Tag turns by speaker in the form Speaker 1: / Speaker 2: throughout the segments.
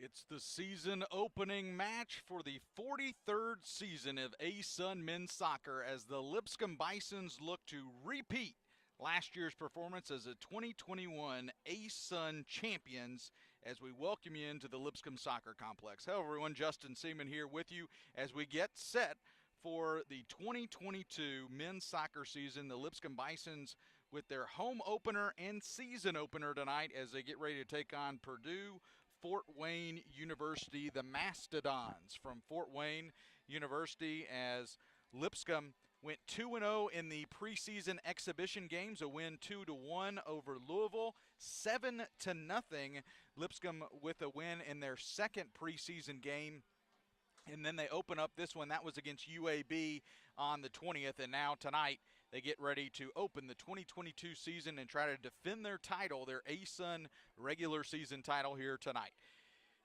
Speaker 1: It's the season opening match for the 43rd season of ASUN men's soccer as the Lipscomb Bisons look to repeat last year's performance as a 2021 ASUN champions as we welcome you into the Lipscomb Soccer Complex. Hello everyone, Justin Seaman here with you as we get set for the 2022 men's soccer season. The Lipscomb Bisons with their home opener and season opener tonight as they get ready to take on Purdue-Fort Wayne University, the Mastodons from Fort Wayne University, as Lipscomb went 2-0 in the preseason exhibition games, a win 2-1 over Louisville, 7-0. Lipscomb with a win in their second preseason game. And then they open up this one. That was against UAB on the 20th. And now tonight they get ready to open the 2022 season and try to defend their title, their ASUN regular season title here tonight.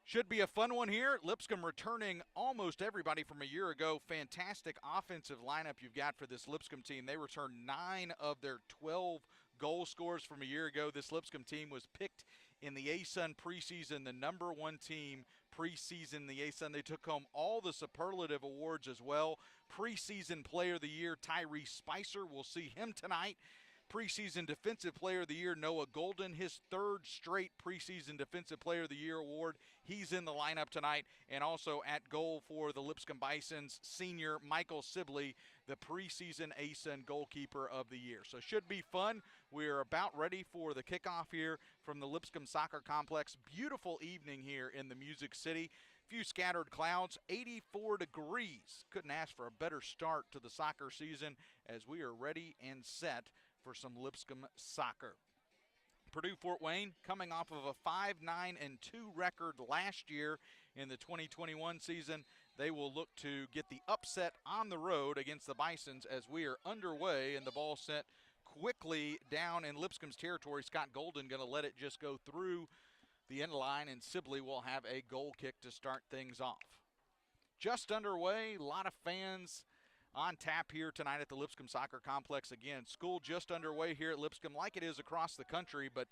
Speaker 1: Should be a fun one here. Lipscomb returning almost everybody from a year ago. Fantastic offensive lineup you've got for this Lipscomb team. They returned 9 of their 12 goal scorers from a year ago. This Lipscomb team was picked in the ASUN preseason, the #1 team preseason, the ASUN. They took home all the superlative awards as well. Preseason Player of the Year, Tyree Spicer. We'll see him tonight. Preseason Defensive Player of the Year, Noah Golden, his third straight preseason Defensive Player of the Year award. He's in the lineup tonight. And also at goal for the Lipscomb Bisons, senior Michael Sibley, the preseason ASUN goalkeeper of the year. So should be fun. We're about ready for the kickoff here from the Lipscomb Soccer Complex. Beautiful evening here in the Music City. Few scattered clouds, 84 degrees. Couldn't ask for a better start to the soccer season as we are ready and set for some Lipscomb soccer. Purdue-Fort Wayne coming off of a 5-9-2 record last year in the 2021 season. They will look to get the upset on the road against the Bisons as we are underway, and the ball sent quickly down in Lipscomb's territory. Scott Golden going to let it just go through the end line, and Sibley will have a goal kick to start things off. Just underway, a lot of fans on tap here tonight at the Lipscomb Soccer Complex. Again, school just underway here at Lipscomb like it is across the country, but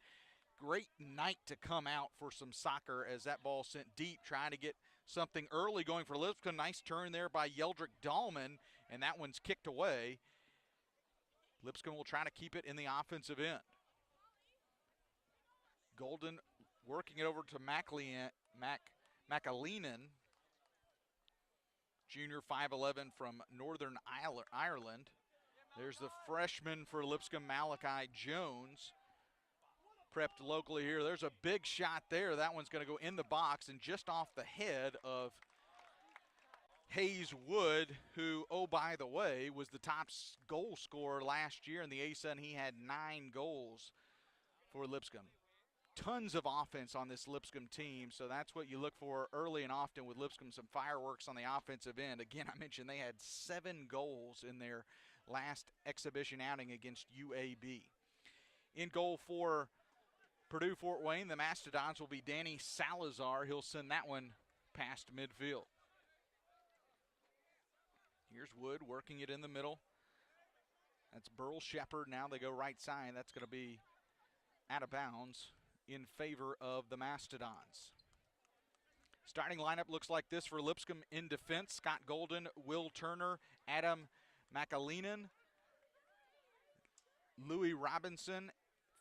Speaker 1: great night to come out for some soccer as that ball sent deep, trying to get something early going for Lipscomb. Nice turn there by Yeldrick Dahlman, and that one's kicked away. Lipscomb will try to keep it in the offensive end. Golden working it over to McAleenan, junior 5'11" from Northern Ireland. There's the freshman for Lipscomb, Malachi Jones. Prepped locally here. There's a big shot there. That one's going to go in the box and just off the head of Hayes Wood, who, oh, by the way, was the top goal scorer last year in the ASUN. He had 9 goals for Lipscomb. Tons of offense on this Lipscomb team, so that's what you look for early and often with Lipscomb, some fireworks on the offensive end. Again, I mentioned they had 7 goals in their last exhibition outing against UAB. In goal for Purdue-Fort Wayne, the Mastodons will be Danny Salazar. He'll send that one past midfield. Here's Wood working it in the middle. That's Burl Shepard. Now they go right side. That's going to be out of bounds in favor of the Mastodons. Starting lineup looks like this for Lipscomb in defense. Scott Golden, Will Turner, Adam McAleenan, Louis Robinson.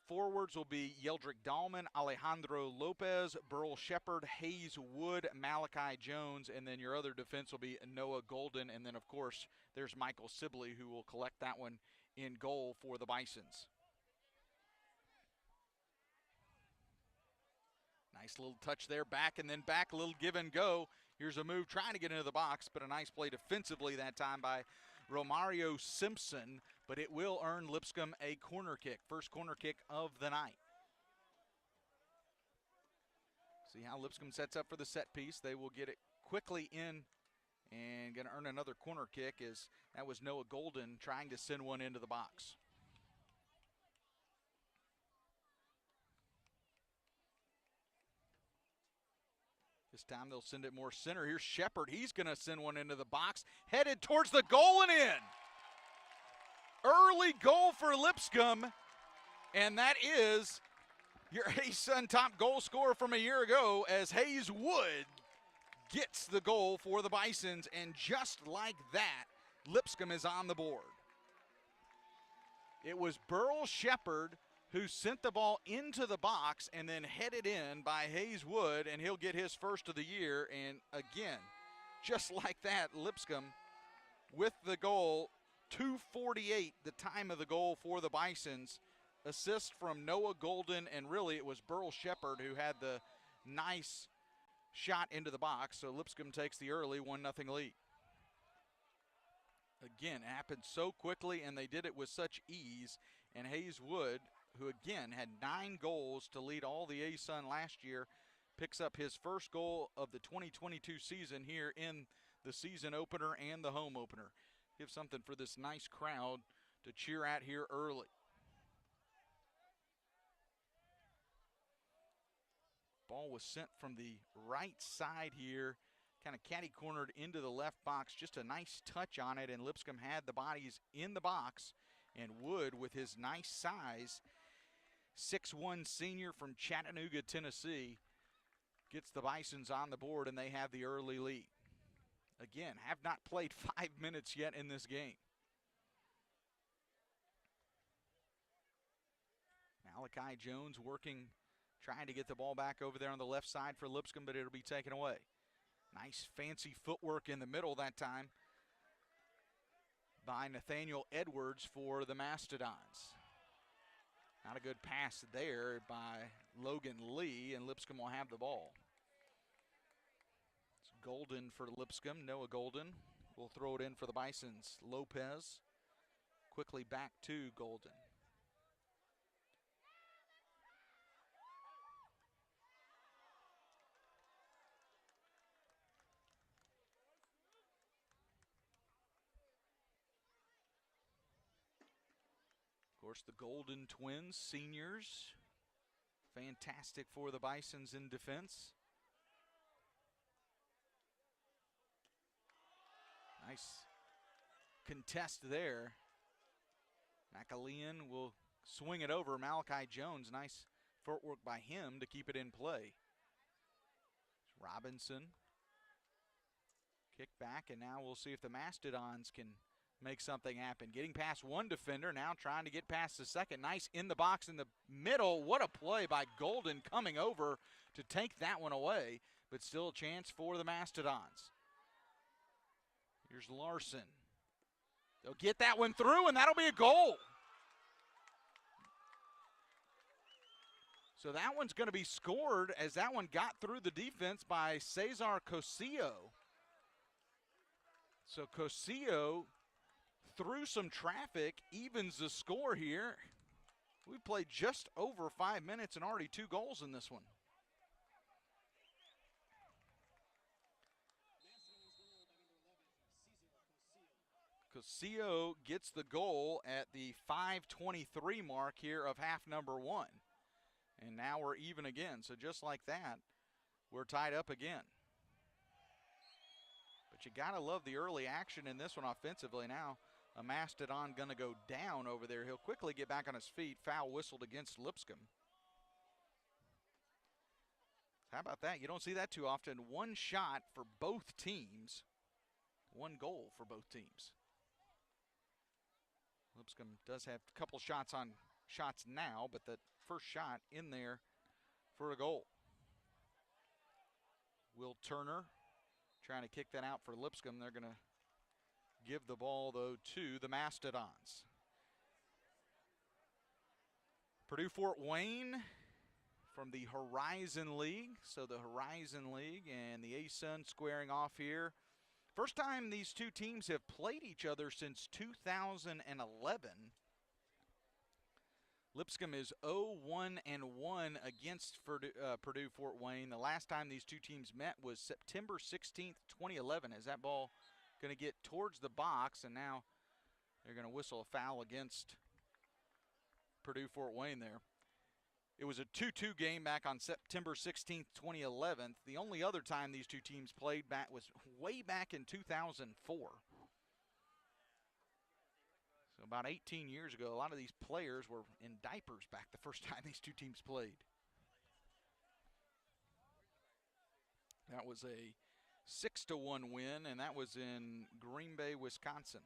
Speaker 1: Forwards will be Yeldrick Dahlman, Alejandro Lopez, Burl Shepard, Hayes Wood, Malachi Jones, and then your other defense will be Noah Golden. And then, of course, there's Michael Sibley, who will collect that one in goal for the Bisons. Nice little touch there, back and then back, a little give and go. Here's a move trying to get into the box, but a nice play defensively that time by Romario Simpson, but it will earn Lipscomb a corner kick, first corner kick of the night. See how Lipscomb sets up for the set piece. They will get it quickly in and going to earn another corner kick, as that was Noah Golden trying to send one into the box. This time they'll send it more center. Here's Shepard. He's going to send one into the box, headed towards the goal and in. Early goal for Lipscomb, and that is your A-Sun top goal scorer from a year ago, as Hayes Wood gets the goal for the Bisons, and just like that, Lipscomb is on the board. It was Burl Shepard who sent the ball into the box and then headed in by Hayes Wood, and he'll get his first of the year. And again, just like that, Lipscomb with the goal, 2:48 the time of the goal for the Bisons. Assist from Noah Golden, and really it was Burl Shepard who had the nice shot into the box. So Lipscomb takes the early 1-0 lead. Again, it happened so quickly, and they did it with such ease. And Hayes Wood, who again had 9 goals to lead all the A-Sun last year, picks up his first goal of the 2022 season here in the season opener and the home opener. Give something for this nice crowd to cheer at here early. Ball was sent from the right side here, kind of catty-cornered into the left box. Just a nice touch on it, and Lipscomb had the bodies in the box. And Wood, with his nice size, 6'1" senior from Chattanooga, Tennessee, gets the Bisons on the board, and they have the early lead. Again, have not played 5 minutes yet in this game. Malachi Jones working, trying to get the ball back over there on the left side for Lipscomb, but it'll be taken away. Nice fancy footwork in the middle that time by Nathaniel Edwards for the Mastodons. Not a good pass there by Logan Lee, and Lipscomb will have the ball. It's Golden for Lipscomb. Noah Golden will throw it in for the Bisons. Lopez quickly back to Golden. Of course, the Golden twins, seniors, fantastic for the Bisons in defense. Nice contest there. McAlean will swing it over. Malachi Jones, nice footwork by him to keep it in play. Robinson, kick back, and now we'll see if the Mastodons can make something happen. Getting past one defender, now trying to get past the second. Nice in the box in the middle. What a play by Golden coming over to take that one away, but still a chance for the Mastodons. Here's Larson. They'll get that one through, and that'll be a goal. So that one's going to be scored, as that one got through the defense by Cesar Cosillo. So Cosillo, through some traffic, evens the score here. We played just over 5 minutes and already 2 goals in this one. Cosillo gets the goal at the 5:23 mark here of half number 1. And now we're even again. So just like that, we're tied up again. But you got to love the early action in this one offensively. Now a Mastodon going to go down over there. He'll quickly get back on his feet. Foul whistled against Lipscomb. How about that? You don't see that too often. One shot for both teams. One goal for both teams. Lipscomb does have a couple shots on shots now, but that first shot in there for a goal. Will Turner trying to kick that out for Lipscomb. They're going to give the ball, though, to the Mastodons. Purdue-Fort Wayne from the Horizon League. So the Horizon League and the A-Sun squaring off here. First time these two teams have played each other since 2011. Lipscomb is 0-1-1 against Purdue-Fort Wayne. The last time these two teams met was September 16th, 2011. As that ball going to get towards the box, and now they're going to whistle a foul against Purdue-Fort Wayne there. It was a 2-2 game back on September 16th, 2011. The only other time these two teams played back was way back in 2004. So about 18 years ago, a lot of these players were in diapers back the first time these two teams played. That was a 6-1 win, and that was in Green Bay, Wisconsin.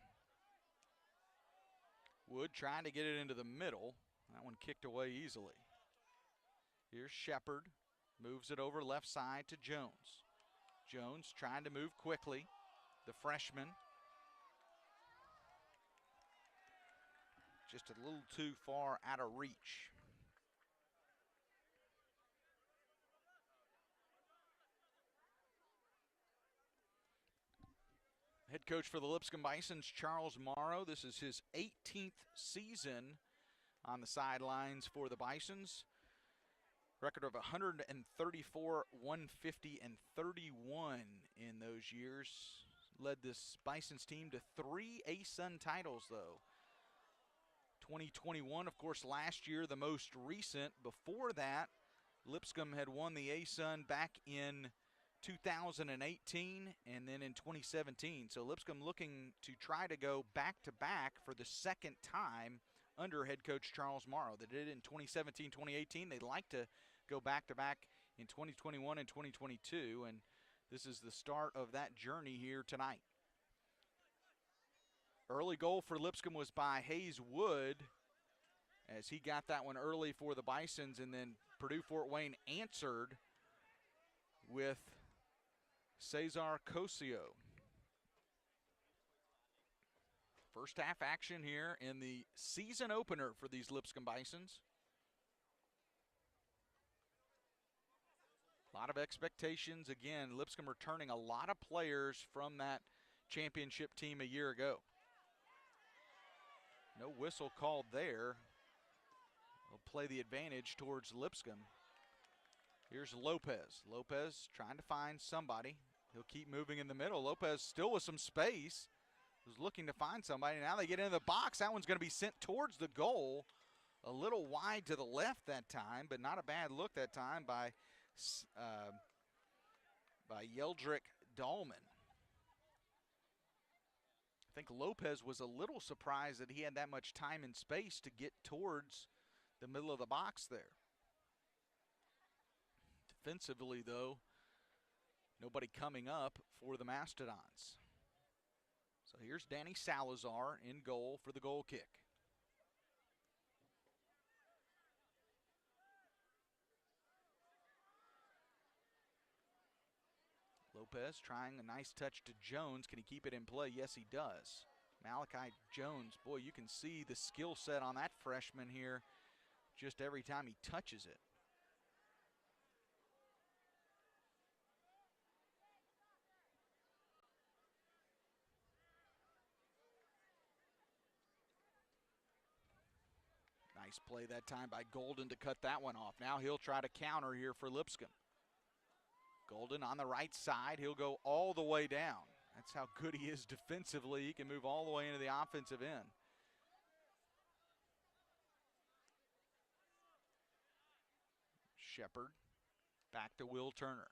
Speaker 1: Wood trying to get it into the middle. That one kicked away easily. Here's Shepard. Moves it over left side to Jones. Jones trying to move quickly. The freshman. Just a little too far out of reach. Head coach for the Lipscomb Bisons, Charles Morrow. This is his 18th season on the sidelines for the Bisons. Record of 134, 150, and 31 in those years. Led this Bisons team to 3 ASUN titles, though. 2021, of course, last year, the most recent. Before that, Lipscomb had won the ASUN back in 2018 and then in 2017. So Lipscomb looking to try to go back-to-back for the second time under head coach Charles Morrow. They did it in 2017, 2018. They'd like to go back-to-back in 2021 and 2022, and this is the start of that journey here tonight. Early goal for Lipscomb was by Hayes Wood as he got that one early for the Bisons, and then Purdue-Fort Wayne answered with Cesar Cosio. First half action here in the season opener for these Lipscomb Bisons. A lot of expectations. Again, Lipscomb returning a lot of players from that championship team a year ago. No whistle called there. Will play the advantage towards Lipscomb. Here's Lopez. Lopez trying to find somebody. He'll keep moving in the middle. Lopez still with some space. Was looking to find somebody. Now they get into the box. That one's going to be sent towards the goal. A little wide to the left that time, but not a bad look that time by Yeldrick Dahlman. I think Lopez was a little surprised that he had that much time and space to get towards the middle of the box there. Defensively, though, nobody coming up for the Mastodons. So here's Danny Salazar in goal for the goal kick. Lopez trying a nice touch to Jones. Can he keep it in play? Yes, he does. Malachi Jones, boy, you can see the skill set on that freshman here just every time he touches it. Nice play that time by Golden to cut that one off. Now he'll try to counter here for Lipscomb. Golden on the right side. He'll go all the way down. That's how good he is defensively. He can move all the way into the offensive end. Shepard back to Will Turner.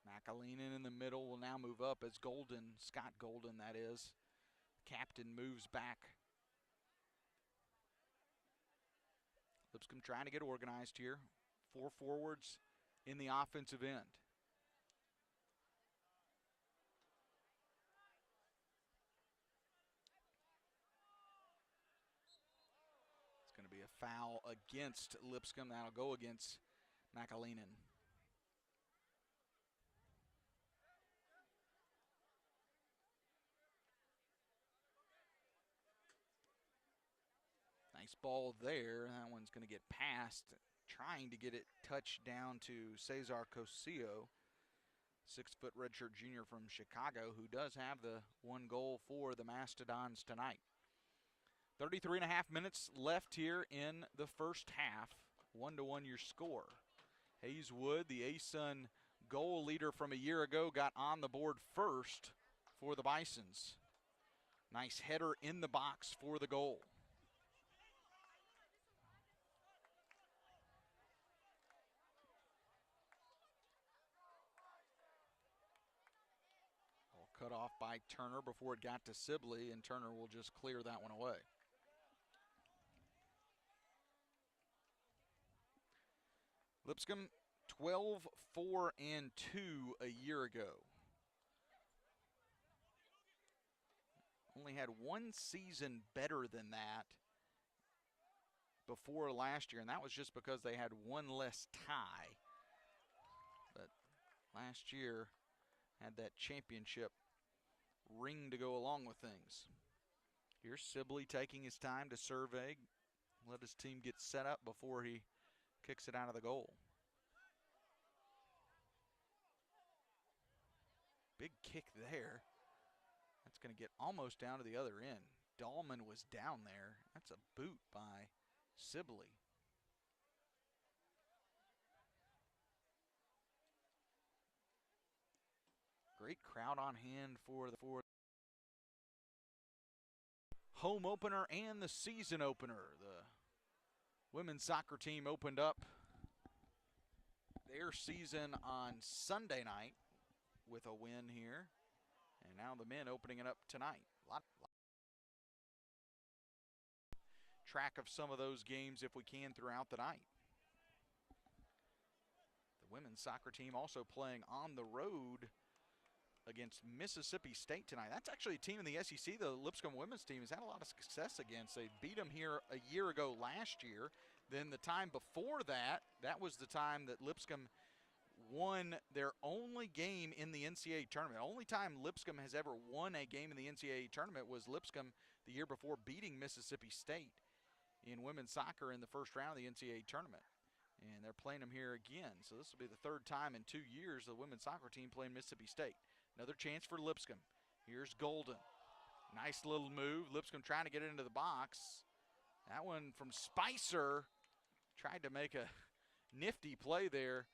Speaker 1: McAleenan in the middle will now move up as Golden, Scott Golden that is. Captain moves back. Lipscomb trying to get organized here. 4 forwards in the offensive end. It's going to be a foul against Lipscomb. That'll go against McAleenan. Nice ball there. That one's going to get past. Trying to get it touched down to Cesar Cosio, 6-foot redshirt junior from Chicago, who does have the 1 goal for the Mastodons tonight. 33 and a half minutes left here in the first half. 1-1 your score. Hayes Wood, the ASUN goal leader from a year ago, got on the board first for the Bisons. Nice header in the box for the goal. Cut off by Turner before it got to Sibley, and Turner will just clear that one away. Lipscomb 12-4-2 a year ago. Only had one season better than that before last year, and that was just because they had one less tie. But last year had that championship ring to go along with things. Here's Sibley taking his time to survey, let his team get set up before he kicks it out of the goal. Big kick there. That's going to get almost down to the other end. Dahlman was down there. That's a boot by Sibley. Great crowd on hand for the home opener and the season opener. The women's soccer team opened up their season on Sunday night with a win here. And now the men opening it up tonight. Track of some of those games if we can throughout the night. The women's soccer team also playing on the road against Mississippi State tonight. That's actually a team in the SEC the Lipscomb women's team has had a lot of success against. They beat them here a year ago last year. Then the time before that, that was the time that Lipscomb won their only game in the NCAA tournament. Only time Lipscomb has ever won a game in the NCAA tournament was Lipscomb the year before beating Mississippi State in women's soccer in the first round of the NCAA tournament. And they're playing them here again. So this will be the third time in 2 years the women's soccer team playing Mississippi State. Another chance for Lipscomb. Here's Golden. Nice little move. Lipscomb trying to get it into the box. That one from Spicer. Tried to make a nifty play there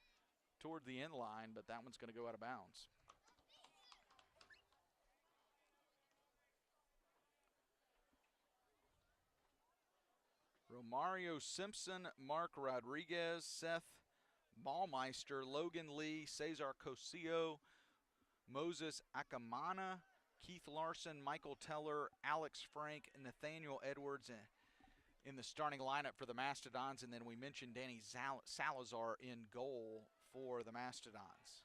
Speaker 1: toward the end line, but that one's going to go out of bounds. Romario Simpson, Mark Rodriguez, Seth Ballmeister, Logan Lee, Cesar Cosillo, Moses Akamana, Keith Larson, Michael Teller, Alex Frank, and Nathaniel Edwards in the starting lineup for the Mastodons. And then we mentioned Danny Salazar in goal for the Mastodons.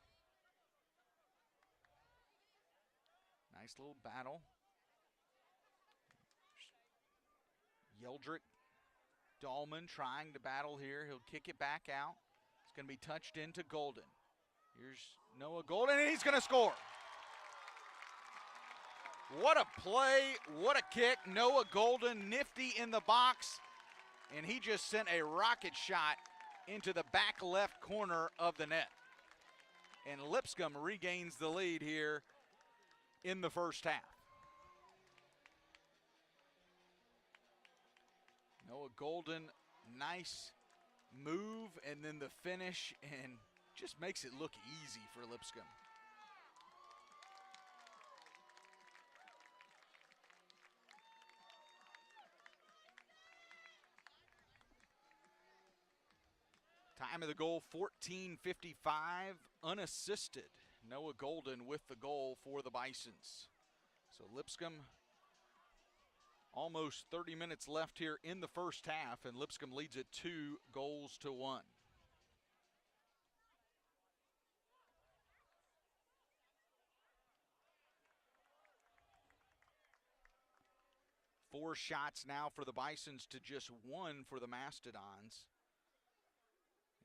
Speaker 1: Nice little battle. Yeldrick, Dahlman trying to battle here. He'll kick it back out. It's going to be touched into Golden. Here's Noah Golden, and he's going to score. What a play, what a kick. Noah Golden, nifty in the box, and he just sent a rocket shot into the back left corner of the net. And Lipscomb regains the lead here in the first half. Noah Golden, nice move, and then the finish, and just makes it look easy for Lipscomb. Time of the goal, 14:55, unassisted. Noah Golden with the goal for the Bisons. So Lipscomb, almost 30 minutes left here in the first half, and Lipscomb leads it 2-1. Four shots now for the Bisons to just one for the Mastodons.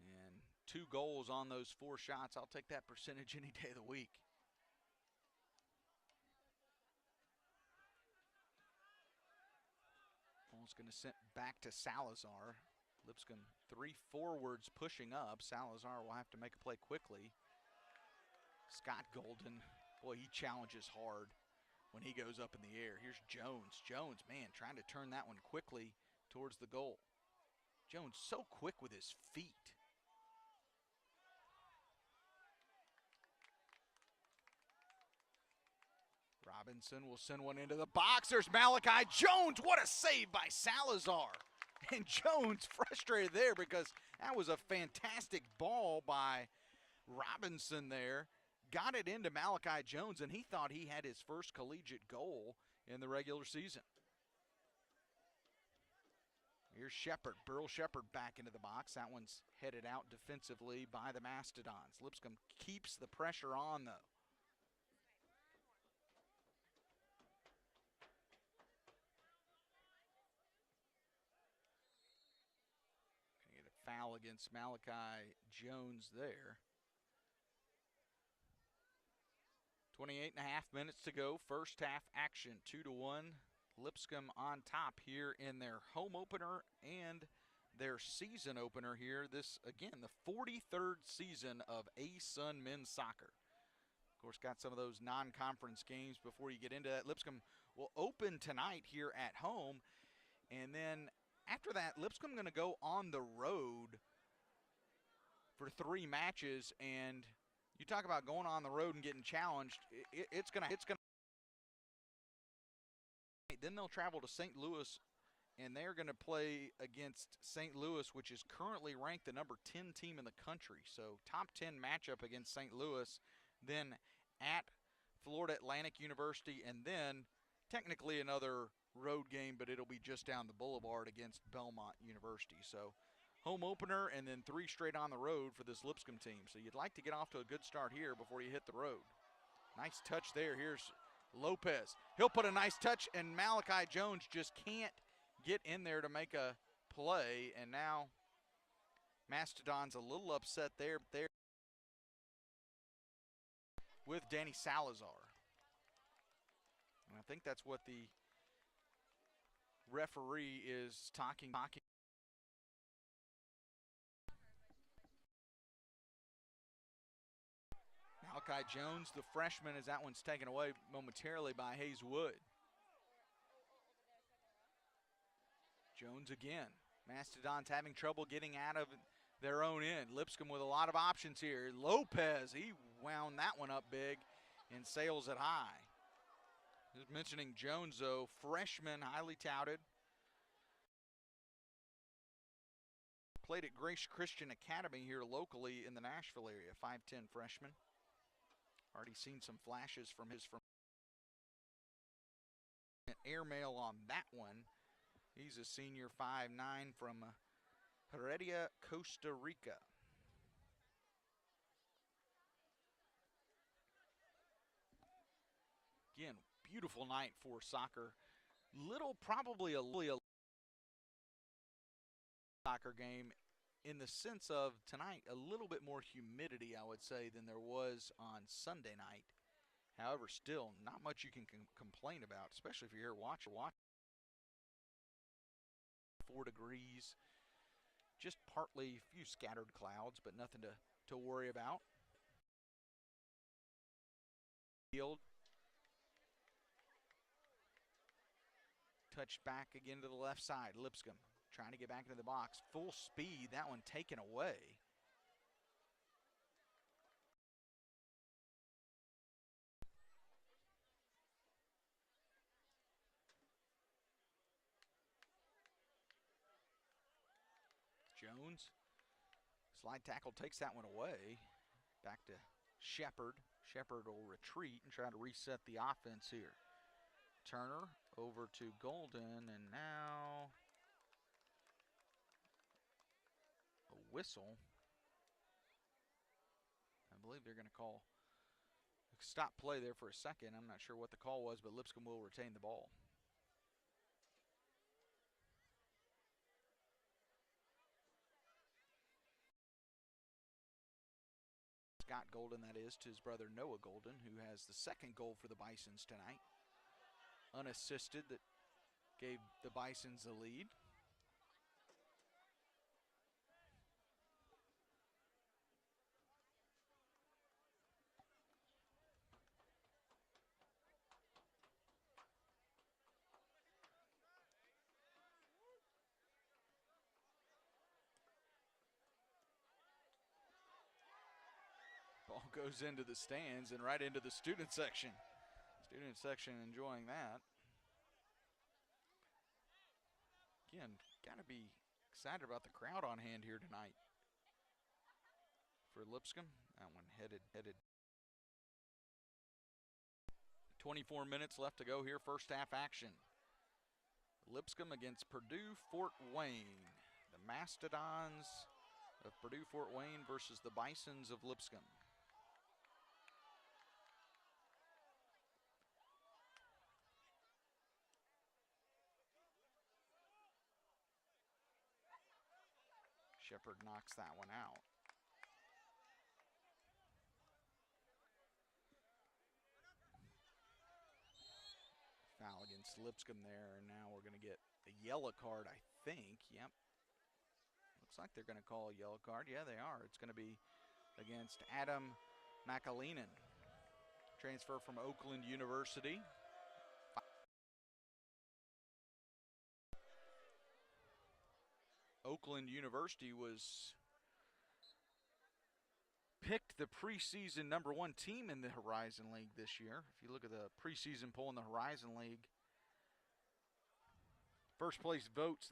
Speaker 1: And 2 goals on those 4 shots. I'll take that percentage any day of the week. Ball's going to send back to Salazar. Lipscomb 3 forwards pushing up. Salazar will have to make a play quickly. Scott Golden, boy, he challenges hard when he goes up in the air. Here's Jones. Jones, man, trying to turn that one quickly towards the goal. Jones so quick with his feet. Robinson will send one into the box. There's Malachi Jones. What a save by Salazar. And Jones frustrated there because that was a fantastic ball by Robinson there. Got it into Malachi Jones, and he thought he had his first collegiate goal in the regular season. Here's Shepard, Burl Shepard back into the box. That one's headed out defensively by the Mastodons. Lipscomb keeps the pressure on, though. Gonna get a foul against Malachi Jones there. 28.5 minutes to go. First half action, 2-1. Lipscomb on top here in their home opener and their season opener here. This, again, the 43rd season of A-Sun men's soccer. Of course, got some of those non-conference games before you get into that. Lipscomb will open tonight here at home. And then after that, Lipscomb going to go on the road for 3 matches. And you talk about going on the road and getting challenged. It's gonna. Then they'll travel to St. Louis, and they're going to play against St. Louis, which is currently ranked the number 10 team in the country. So top 10 matchup against St. Louis, then at Florida Atlantic University, and then technically another road game, but it'll be just down the boulevard against Belmont University. So home opener and then 3 straight on the road for this Lipscomb team. So you'd like to get off to a good start here before you hit the road. Nice touch there. Here's Lopez. He'll put a nice touch, and Malachi Jones just can't get in there to make a play. And now Mastodon's a little upset there with Danny Salazar. And I think that's what the referee is talking. Malachi Jones, the freshman, as that one's taken away momentarily by Hayes Wood. Jones again. Mastodons having trouble getting out of their own end. Lipscomb with a lot of options here. Lopez, he wound that one up big and sails it high. Just mentioning Jones, though, freshman, highly touted. Played at Grace Christian Academy here locally in the Nashville area, 5'10" freshman. Already seen some flashes from airmail on that one. He's a senior, 5'9", from Heredia, Costa Rica. Again, beautiful night for soccer. Probably a soccer game in the sense of tonight, a little bit more humidity, I would say, than there was on Sunday night. However, still, not much you can complain about, especially if you're here watching. 4 degrees, just partly a few scattered clouds, but nothing to worry about. Field. Touched back again to the left side. Lipscomb trying to get back into the box. Full speed, that one taken away. Jones, slide tackle, takes that one away. Back to Shepard. Shepard will retreat and try to reset the offense here. Turner over to Golden, and now a whistle. I believe they're going to call a stop play there for a second. I'm not sure what the call was, but Lipscomb will retain the ball. Scott Golden, that is, to his brother Noah Golden, who has the second goal for the Bisons tonight. Unassisted, that gave the Bisons the lead. Ball goes into the stands and right into the student section. Student section enjoying that. Again, got to be excited about the crowd on hand here tonight for Lipscomb. That one headed. 24 minutes left to go here, first half action. Lipscomb against Purdue-Fort Wayne. The Mastodons of Purdue-Fort Wayne versus the Bisons of Lipscomb. Shepard knocks that one out. Foul against Lipscomb there, and now we're going to get a yellow card, I think. Yep. Looks like they're going to call a yellow card. Yeah, they are. It's going to be against Adam McAleenan, transfer from Oakland University. Oakland University was picked the preseason #1 team in the Horizon League this year. If you look at the preseason poll in the Horizon League, first place votes,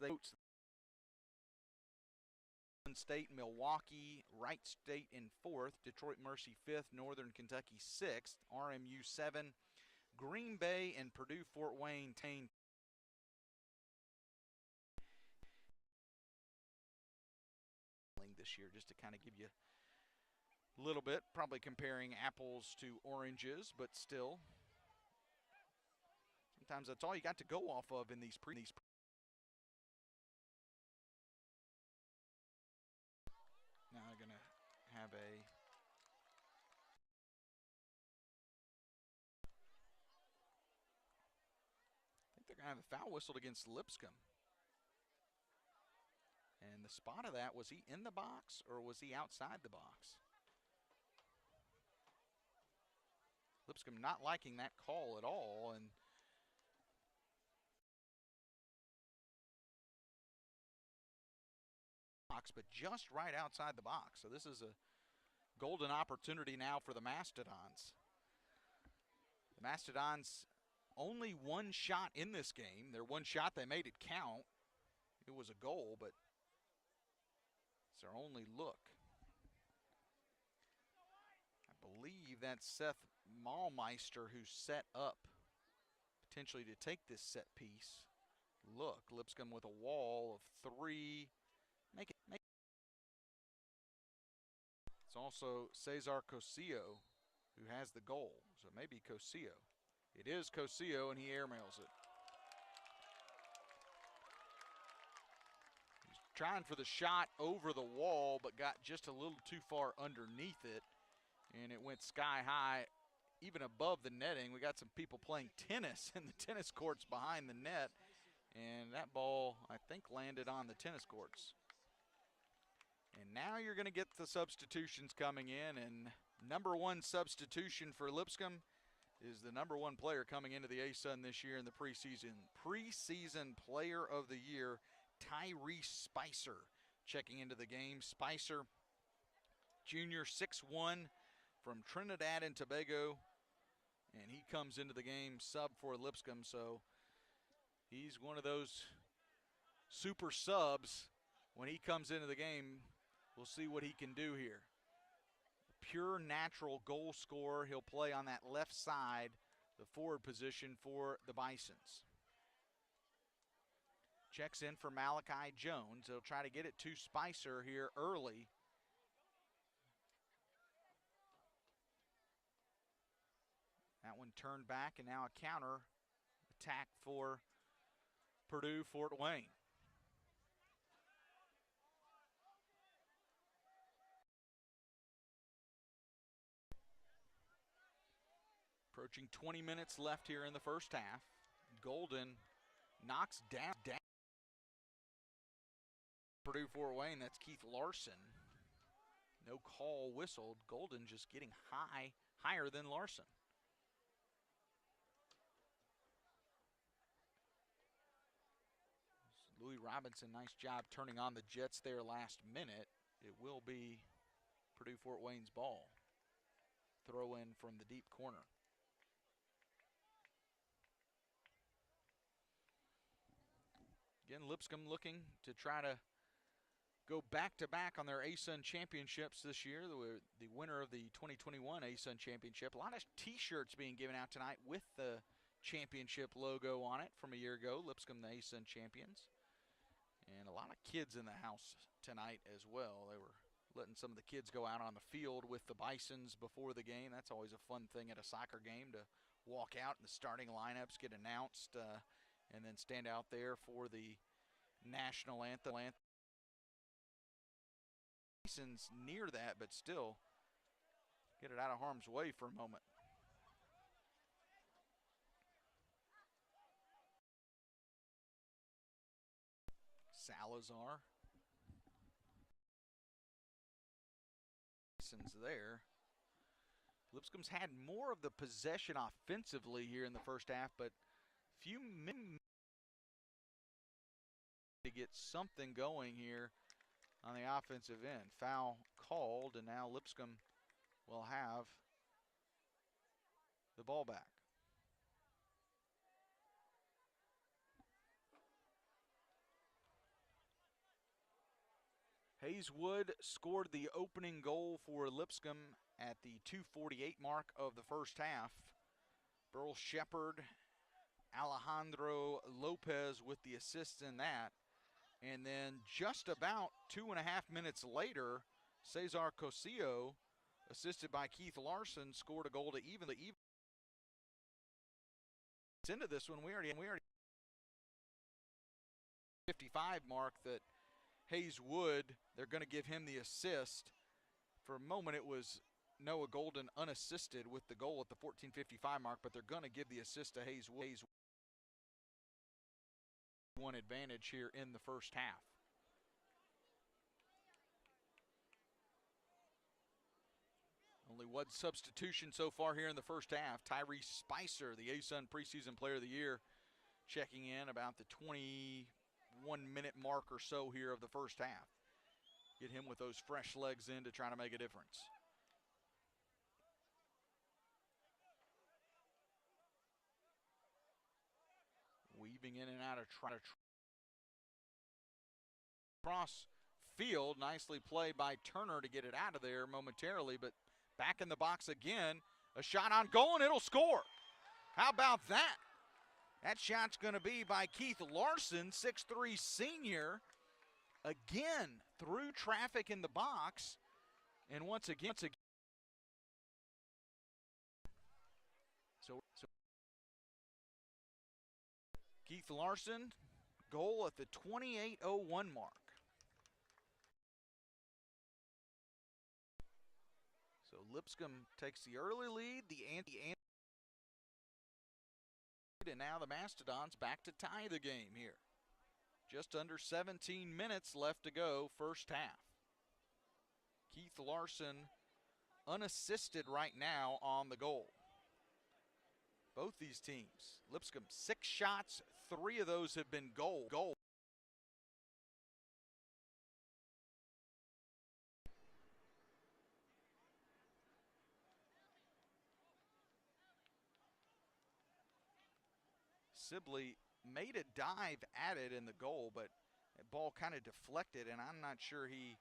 Speaker 1: State, Milwaukee, Wright State in 4th, Detroit Mercy 5th, Northern Kentucky 6th, RMU 7, Green Bay and Purdue-Fort Wayne 10. This year, just to kind of give you a little bit, probably comparing apples to oranges, but still, sometimes that's all you got to go off of in these Now they're going to have I think they're going to have a foul whistled against Lipscomb. And the spot of that, was he in the box or was he outside the box? Lipscomb not liking that call at all, and but just right outside the box. So this is a golden opportunity now for the Mastodons. The Mastodons only one shot in this game. Their one shot, they made it count. It was a goal, but it's their only look. I believe that's Seth Mahlmeister who set up potentially to take this set piece. Look, Lipscomb with a wall of 3. Make it. It's also Cesar Cosillo who has the goal. So maybe Cosillo. It is Cosillo, and he airmails it. He's trying for the shot over the wall, but got just a little too far underneath it. And it went sky high, even above the netting. We got some people playing tennis in the tennis courts behind the net. And that ball, I think, landed on the tennis courts. And now you're going to get the substitutions coming in, and #1 substitution for Lipscomb is the #1 player coming into the A-Sun this year in the preseason. Preseason Player of the Year, Tyree Spicer, checking into the game. Spicer, junior, 6'1", from Trinidad and Tobago, and he comes into the game sub for Lipscomb, so he's one of those super subs. When he comes into the game, we'll see what he can do here. Pure natural goal scorer. He'll play on that left side, the forward position for the Bisons. Checks in for Malachi Jones. He'll try to get it to Spicer here early. That one turned back, and now a counter attack for Purdue-Fort Wayne. Approaching 20 minutes left here in the first half. Golden knocks down Purdue-Fort Wayne. That's Keith Larson. No call whistled. Golden just getting higher than Larson. Louis Robinson, nice job turning on the Jets there last minute. It will be Purdue-Fort Wayne's ball. Throw in from the deep corner. Again, Lipscomb looking to try to go back-to-back on their A-Sun championships this year. The winner of the 2021 A-Sun championship. A lot of T-shirts being given out tonight with the championship logo on it from a year ago. Lipscomb, the ASUN champions. And a lot of kids in the house tonight as well. They were letting some of the kids go out on the field with the Bisons before the game. That's always a fun thing at a soccer game, to walk out and the starting lineups get announced and then stand out there for the national anthem. Bisons near that, but still get it out of harm's way for a moment. Salazar. There. Lipscomb's had more of the possession offensively here in the first half, but few minutes to get something going here on the offensive end. Foul called, and now Lipscomb will have the ball back. Hayeswood scored the opening goal for Lipscomb at the 2:48 mark of the first half. Burl Shepard, Alejandro Lopez with the assists in that. And then just about 2.5 minutes later, Cesar Cosillo, assisted by Keith Larson, scored a goal to even the It's into this one. We already 55 mark that Hayeswood, they're going to give him the assist. For a moment, it was Noah Golden unassisted with the goal at the 14:55 mark, but they're going to give the assist to Hayeswood. One advantage here in the first half. Only one substitution so far here in the first half. Tyree Spicer, the ASUN preseason player of the year, checking in about the 21-minute mark or so here of the first half. Get him with those fresh legs in to try to make a difference. Weaving in and out of cross field. Nicely played by Turner to get it out of there momentarily, but back in the box again. A shot on goal, and it'll score. How about that? That shot's going to be by Keith Larson, 6'3" senior. Again, through traffic in the box. And once again, so Keith Larson, goal at the 28:01 mark. So Lipscomb takes the early lead, and now the Mastodons back to tie the game here. Just under 17 minutes left to go, first half. Keith Larson unassisted right now on the goal. Both these teams, Lipscomb 6 shots, 3 of those have been goal. Sibley made a dive at it in the goal, but that ball kind of deflected, and I'm not sure he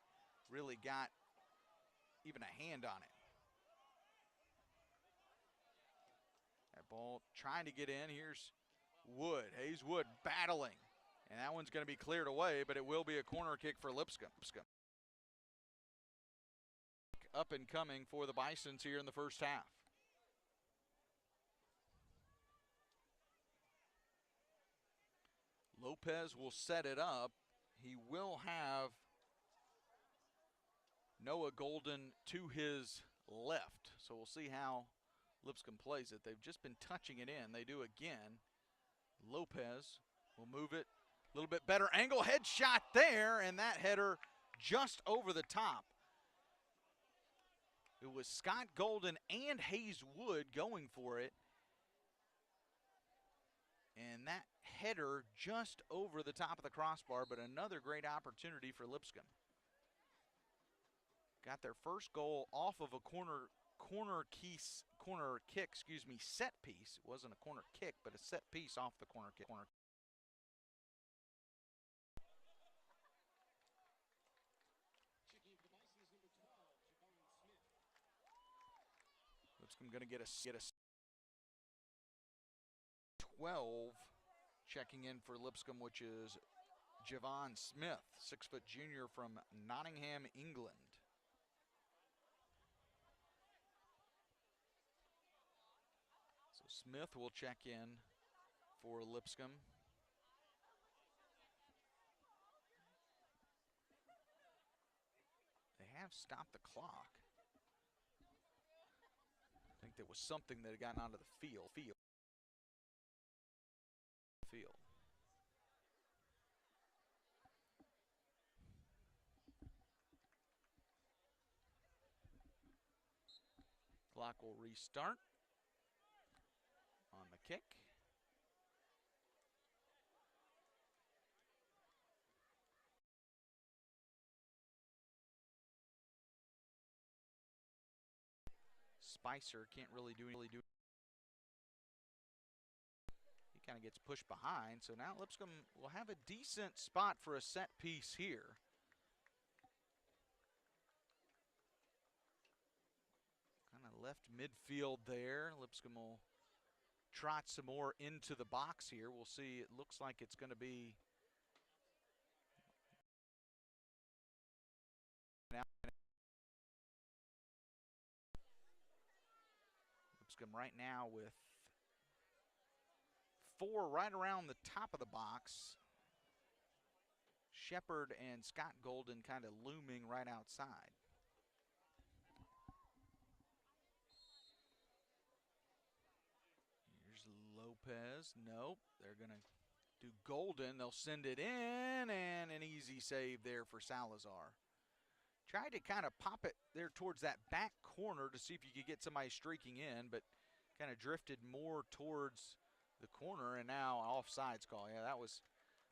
Speaker 1: really got even a hand on it. That ball trying to get in. Here's Wood. Hayeswood battling, and that one's going to be cleared away, but it will be a corner kick for Lipscomb. Up and coming for the Bisons here in the first half. Lopez will set it up. He will have Noah Golden to his left. So we'll see how Lipscomb plays it. They've just been touching it in. They do again. Lopez will move it. A little bit better angle. Headshot there, and that header just over the top. It was Scott Golden and Hayeswood going for it. And that header just over the top of the crossbar, but another great opportunity for Lipscomb. Got their first goal off of a corner kick, set piece. It wasn't a corner kick, but a set piece off the corner kick. Lipscomb going to get a 12, checking in for Lipscomb, which is Javon Smith, 6-foot junior from Nottingham, England. So Smith will check in for Lipscomb. They have stopped the clock. I think there was something that had gotten onto the field. Clock will restart on the kick. Spicer can't really do. He kind of gets pushed behind, so now Lipscomb will have a decent spot for a set piece here. Kind of left midfield there. Lipscomb will trot some more into the box here. We'll see. It looks like it's going to be now. Lipscomb right now with 4 right around the top of the box. Shepard and Scott Golden kind of looming right outside. Here's Lopez. Nope, they're going to do Golden. They'll send it in, and an easy save there for Salazar. Tried to kind of pop it there towards that back corner to see if you could get somebody streaking in, but kind of drifted more towards the corner, and now offsides call. Yeah, that was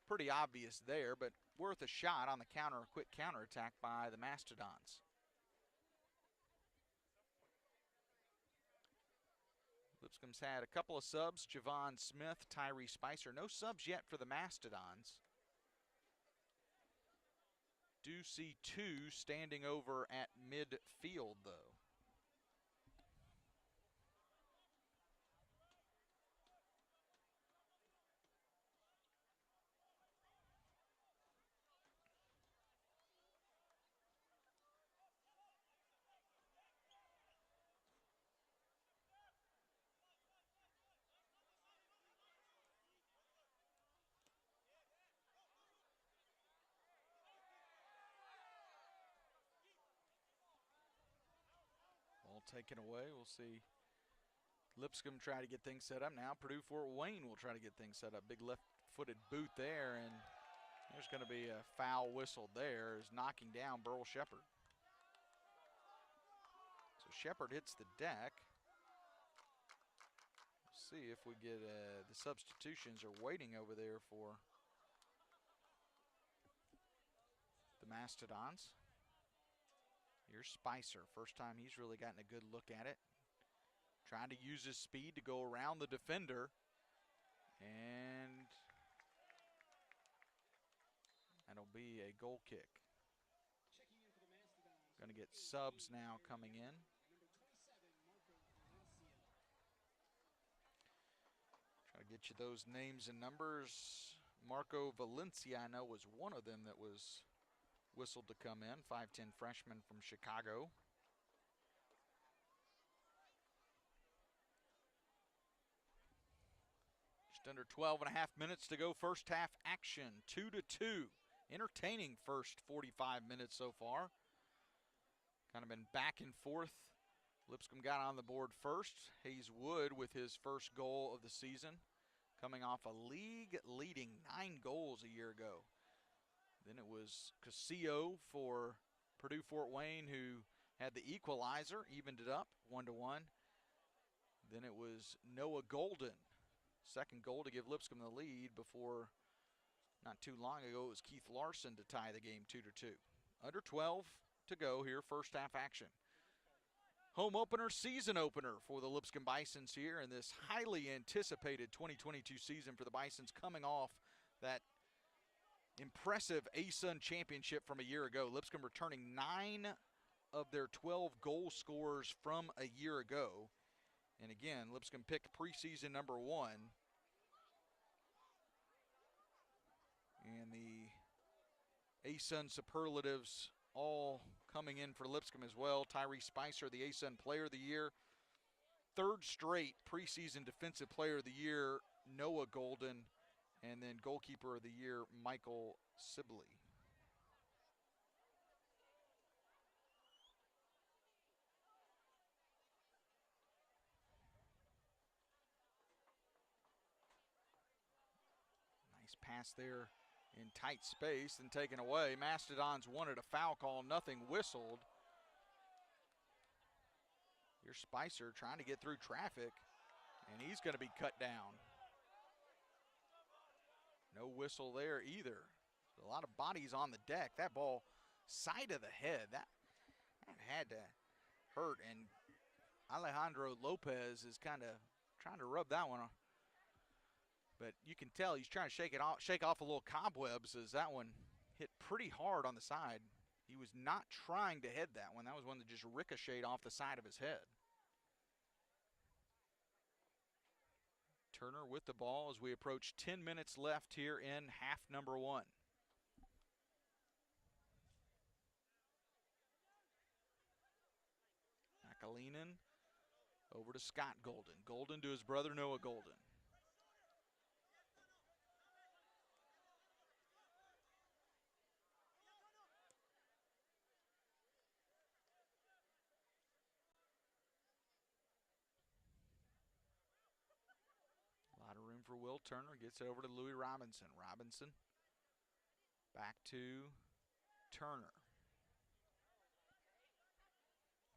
Speaker 1: pretty obvious there, but worth a shot on the counter, quick counterattack by the Mastodons. Lipscomb's had a couple of subs, Javon Smith, Tyree Spicer. No subs yet for the Mastodons. Do see 2 standing over at midfield, though. Taken away. We'll see Lipscomb try to get things set up now. Purdue-Fort Wayne will try to get things set up. Big left-footed boot there, and there's going to be a foul whistle there. Is knocking down Burl Shepard. So Shepard hits the deck. We'll see if we get the substitutions are waiting over there for the Mastodons. Here's Spicer. First time he's really gotten a good look at it. Trying to use his speed to go around the defender. And that'll be a goal kick. Going to get subs now coming in. Try to get you those names and numbers. Marco Valencia, I know, was one of them that was whistled to come in, 5'10" freshman from Chicago. Just under 12 and a half minutes to go, first half action, 2-2. Entertaining first 45 minutes so far. Kind of been back and forth. Lipscomb got on the board first. Hayes Wood with his first goal of the season, coming off a league-leading 9 goals a year ago. Then it was Castillo for Purdue-Fort Wayne, who had the equalizer, evened it up 1-1. Then it was Noah Golden, second goal to give Lipscomb the lead before, not too long ago, it was Keith Larson to tie the game 2-2. Under 12 to go here, first half action. Home opener, season opener for the Lipscomb Bisons here in this highly anticipated 2022 season for the Bisons, coming off that impressive ASUN championship from a year ago. Lipscomb returning 9 of their 12 goal scorers from a year ago. And again, Lipscomb picked preseason number 1 And the ASUN superlatives all coming in for Lipscomb as well. Tyree Spicer, the ASUN Player of the Year. Third straight preseason Defensive Player of the Year, Noah Golden. And then Goalkeeper of the Year, Michael Sibley. Nice pass there in tight space and taken away. Mastodons wanted a foul call, nothing whistled. Here's Spicer trying to get through traffic, and he's going to be cut down. No whistle there either. A lot of bodies on the deck. That ball, side of the head, that had to hurt, and Alejandro Lopez is kind of trying to rub that one off. But you can tell he's trying to shake off a little cobwebs as that one hit pretty hard on the side. He was not trying to head that one. That was one that just ricocheted off the side of his head. Turner with the ball as we approach 10 minutes left here in half number 1. Makalinen over to Scott Golden. Golden to his brother Noah Golden. For Will Turner, gets it over to Louis Robinson. Robinson back to Turner.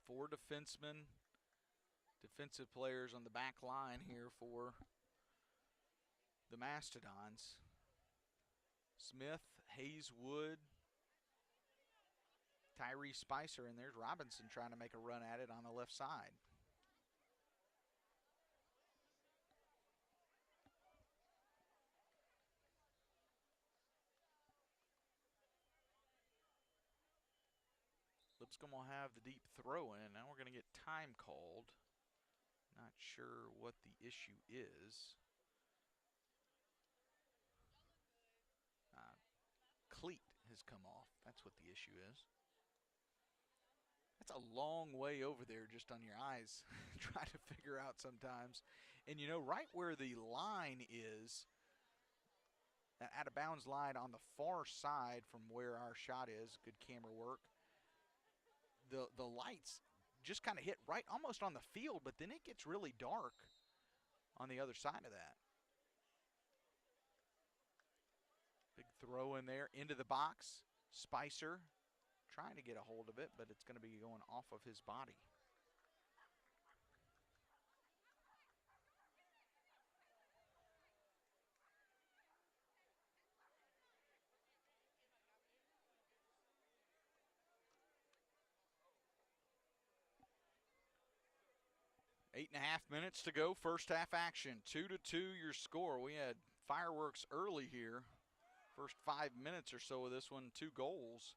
Speaker 1: 4 defensemen, defensive players on the back line here for the Mastodons. Smith, Hayeswood, Tyree Spicer, and there's Robinson trying to make a run at it on the left side. Lipscomb will have the deep throw in. Now we're going to get time called. Not sure what the issue is. Cleat has come off. That's what the issue is. That's a long way over there just on your eyes. Try to figure out sometimes. And you know, right where the line is, that out of bounds line on the far side from where our shot is, good camera work, the lights just kind of hit right almost on the field, but then it gets really dark on the other side of that. Big throw in there into the box. Spicer trying to get a hold of it, but it's going to be going off of his body. Eight and a half minutes to go, first half action. 2-2 your score. We had fireworks early here. First 5 minutes or so of this one, 2 goals,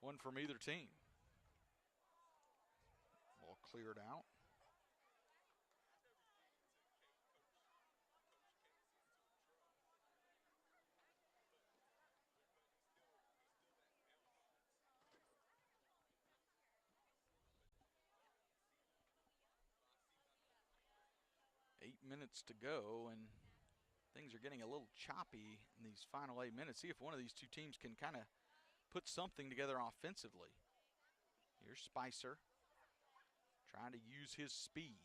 Speaker 1: one from either team. Ball cleared out. Minutes to go, and things are getting a little choppy in these final 8 minutes. See if one of these two teams can kind of put something together offensively. Here's Spicer trying to use his speed.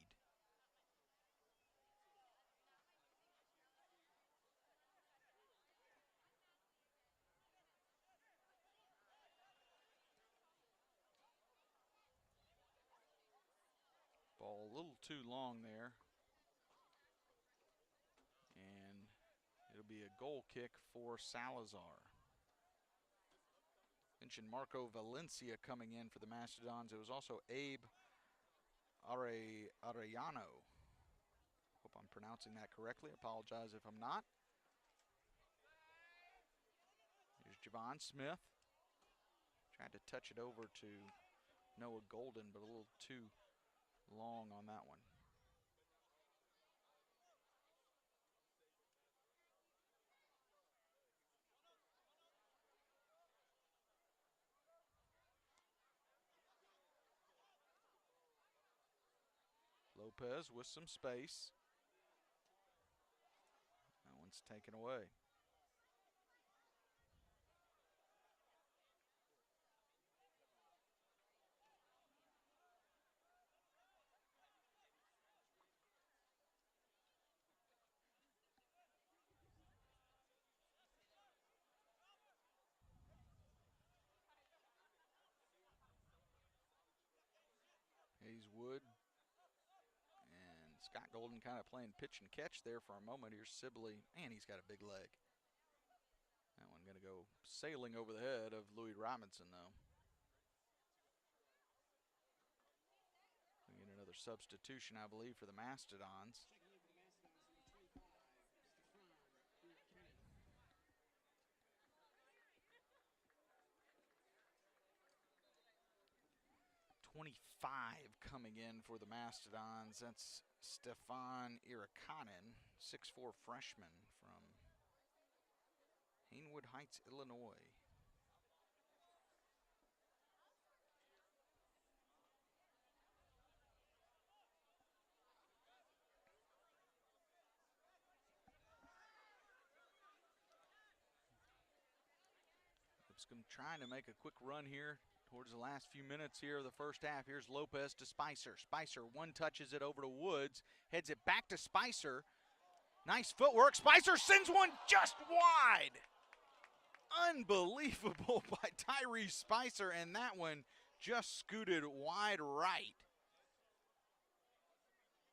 Speaker 1: Ball a little too long there. It'll be a goal kick for Salazar. Mentioned Marco Valencia coming in for the Mastodons. It was also Abe Arellano. Hope I'm pronouncing that correctly. Apologize if I'm not. Here's Javon Smith. Tried to touch it over to Noah Golden, but a little too long on that one. Lopez with some space. That one's taken away. Hayeswood and Scott Golden kind of playing pitch and catch there for a moment. Here's Sibley, and he's got a big leg. That one going to go sailing over the head of Louis Robinson, though. We get another substitution, I believe, for the Mastodons. Coming in for the Mastodons. That's Stefan Irakanen, 6'4" freshman from Haywood Heights, Illinois. Lipscomb trying to make a quick run here towards the last few minutes here of the first half. Here's Lopez to Spicer. Spicer one touches it over to Woods, heads it back to Spicer. Nice footwork. Spicer sends one just wide. Unbelievable by Tyree Spicer, and that one just scooted wide right.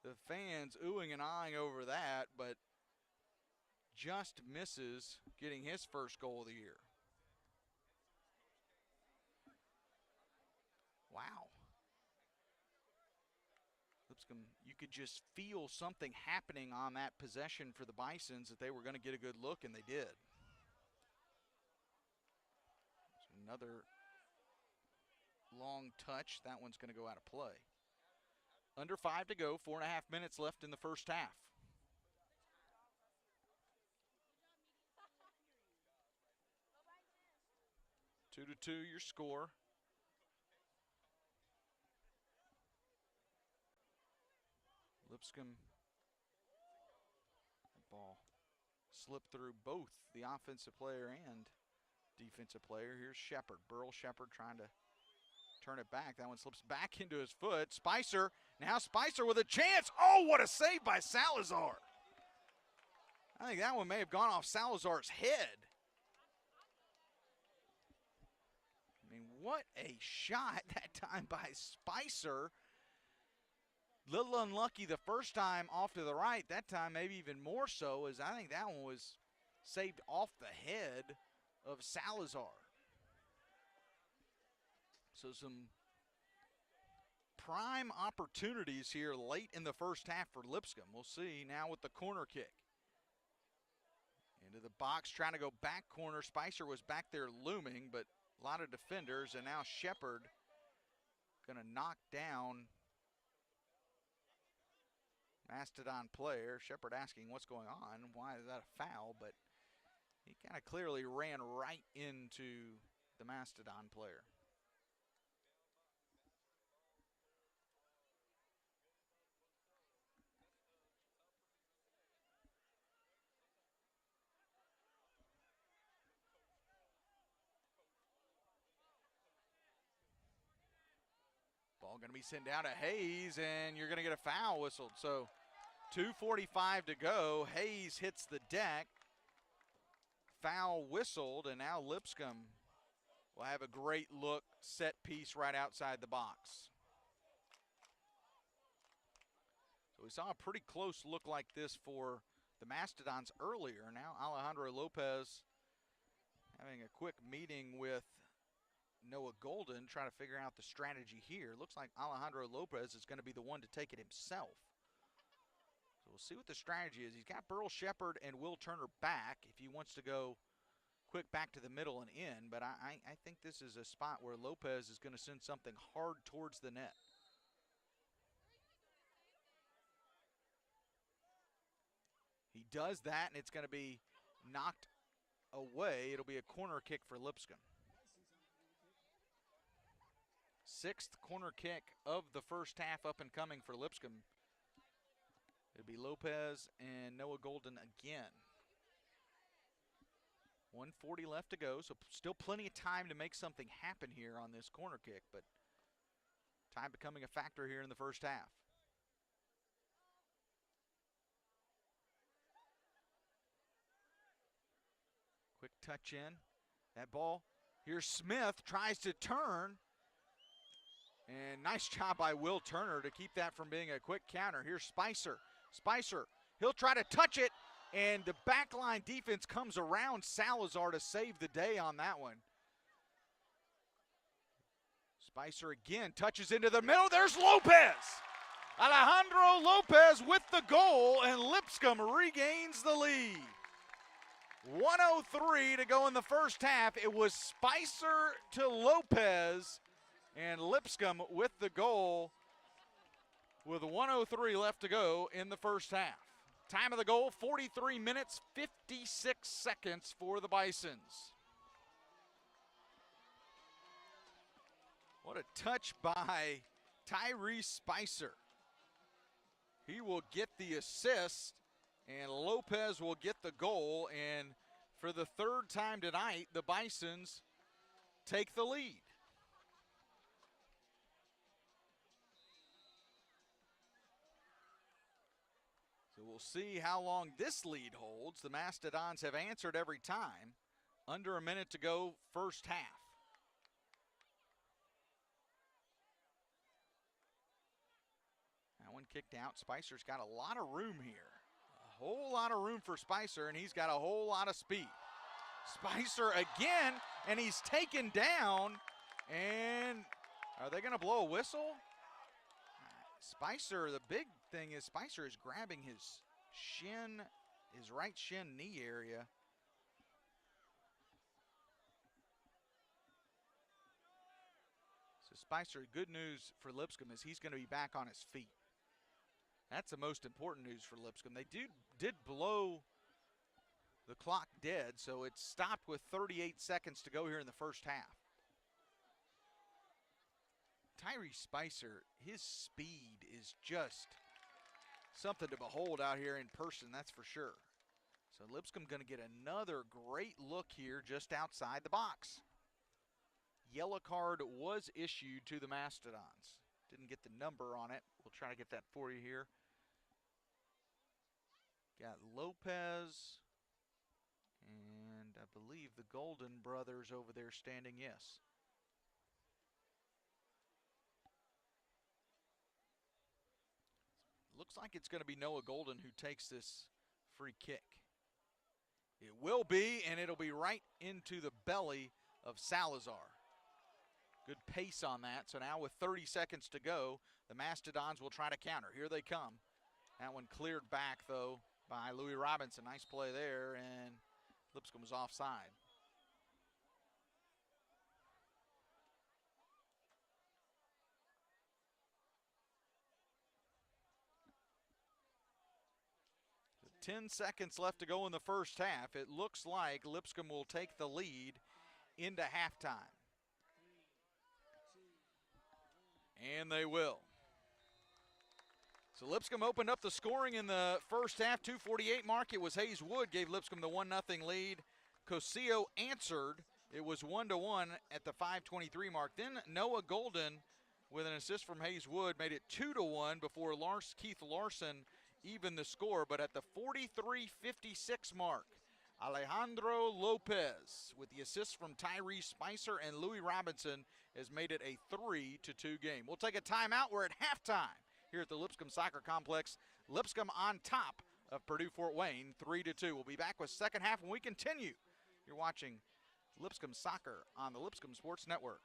Speaker 1: The fans oohing and eyeing over that, but just misses getting his first goal of the year. Wow. Lipscomb, you could just feel something happening on that possession for the Bisons, that they were going to get a good look, and they did. So another long touch. That one's going to go out of play. Under 5 to go, 4.5 minutes left in the first half. Two to two, your score. Lipscomb, ball slipped through both the offensive player and defensive player. Here's Shepard, Burl Shepard trying to turn it back. That one slips back into his foot. Spicer, now Spicer with a chance. Oh, what a save by Salazar. I think that one may have gone off Salazar's head. I mean, what a shot that time by Spicer. Little unlucky the first time off to the right. That time maybe even more so, as I think that one was saved off the head of Salazar. So some prime opportunities here late in the first half for Lipscomb. We'll see now with the corner kick. Into the box, trying to go back corner. Spicer was back there looming, but a lot of defenders, and now Shepard going to knock down Mastodon player. Shepard asking what's going on, why is that a foul, but he kind of clearly ran right into the Mastodon player. Ball going to be sent down to Hayes, and you're going to get a foul whistled. So 2:45 to go. Hayes hits the deck. Foul whistled, and now Lipscomb will have a great look set piece right outside the box. So we saw a pretty close look like this for the Mastodons earlier. Now Alejandro Lopez having a quick meeting with Noah Golden, trying to figure out the strategy here. Looks like Alejandro Lopez is going to be the one to take it himself. So we'll see what the strategy is. He's got Burl Shepard and Will Turner back if he wants to go quick back to the middle and in, but I think this is a spot where Lopez is going to send something hard towards the net. He does that, and it's going to be knocked away. It'll be a corner kick for Lipscomb. 6th corner kick of the first half up and coming for Lipscomb. It'll be Lopez and Noah Golden again. 1:40 left to go, so still plenty of time to make something happen here on this corner kick, but time becoming a factor here in the first half. Quick touch in. That ball. Here's Smith, tries to turn. And nice job by Will Turner to keep that from being a quick counter. Here's Spicer. Spicer, he'll try to touch it, and the backline defense comes around Salazar to save the day on that one. Spicer again touches into the middle. There's Lopez. Alejandro Lopez with the goal, and Lipscomb regains the lead. 1:03 to go in the first half. It was Spicer to Lopez, and Lipscomb with the goal with 1:03 left to go in the first half. Time of the goal, 43 minutes, 56 seconds for the Bisons. What a touch by Tyree Spicer. He will get the assist, and Lopez will get the goal, and for the third time tonight, the Bisons take the lead. So we'll see how long this lead holds. The Mastodons have answered every time. Under a minute to go, first half. That one kicked out. Spicer's got a lot of room here. A whole lot of room for Spicer, and he's got a whole lot of speed. Spicer again, and he's taken down. And are they going to blow a whistle? Spicer, the big thing is Spicer is grabbing his shin, his right shin knee area. So Spicer, good news for Lipscomb is he's going to be back on his feet. That's the most important news for Lipscomb. They did blow the clock dead, so it stopped with 38 seconds to go here in the first half. Tyree Spicer, his speed is just something to behold out here in person, that's for sure. So Lipscomb going to get another great look here just outside the box. Yellow card was issued to the Mastodons. Didn't get the number on it. We'll try to get that for you here. Got Lopez, and I believe the Golden brothers over there standing, yes. Looks like it's going to be Noah Golden who takes this free kick. It will be, and it'll be right into the belly of Salazar. Good pace on that. So now with 30 seconds to go, the Mastodons will try to counter. Here they come. That one cleared back, though, by Louis Robinson. Nice play there, and Lipscomb was offside. So 10 seconds left to go in the first half. It looks like Lipscomb will take the lead into halftime. And they will. So Lipscomb opened up the scoring in the first half, 2:48 mark. It was Hayes Wood gave Lipscomb the 1-0 lead. Cosio answered. It was 1-1 at the 5:23 mark. Then Noah Golden, with an assist from Hayes Wood, made it 2-1 before Keith Larson evened the score. But at the 43:56 mark, Alejandro Lopez, with the assist from Tyree Spicer and Louis Robinson, has made it a 3-2 game. We'll take a timeout. We're at halftime here at the Lipscomb Soccer Complex. Lipscomb on top of Purdue-Fort Wayne, 3-2. We'll be back with second half when we continue. You're watching Lipscomb Soccer on the Lipscomb Sports Network.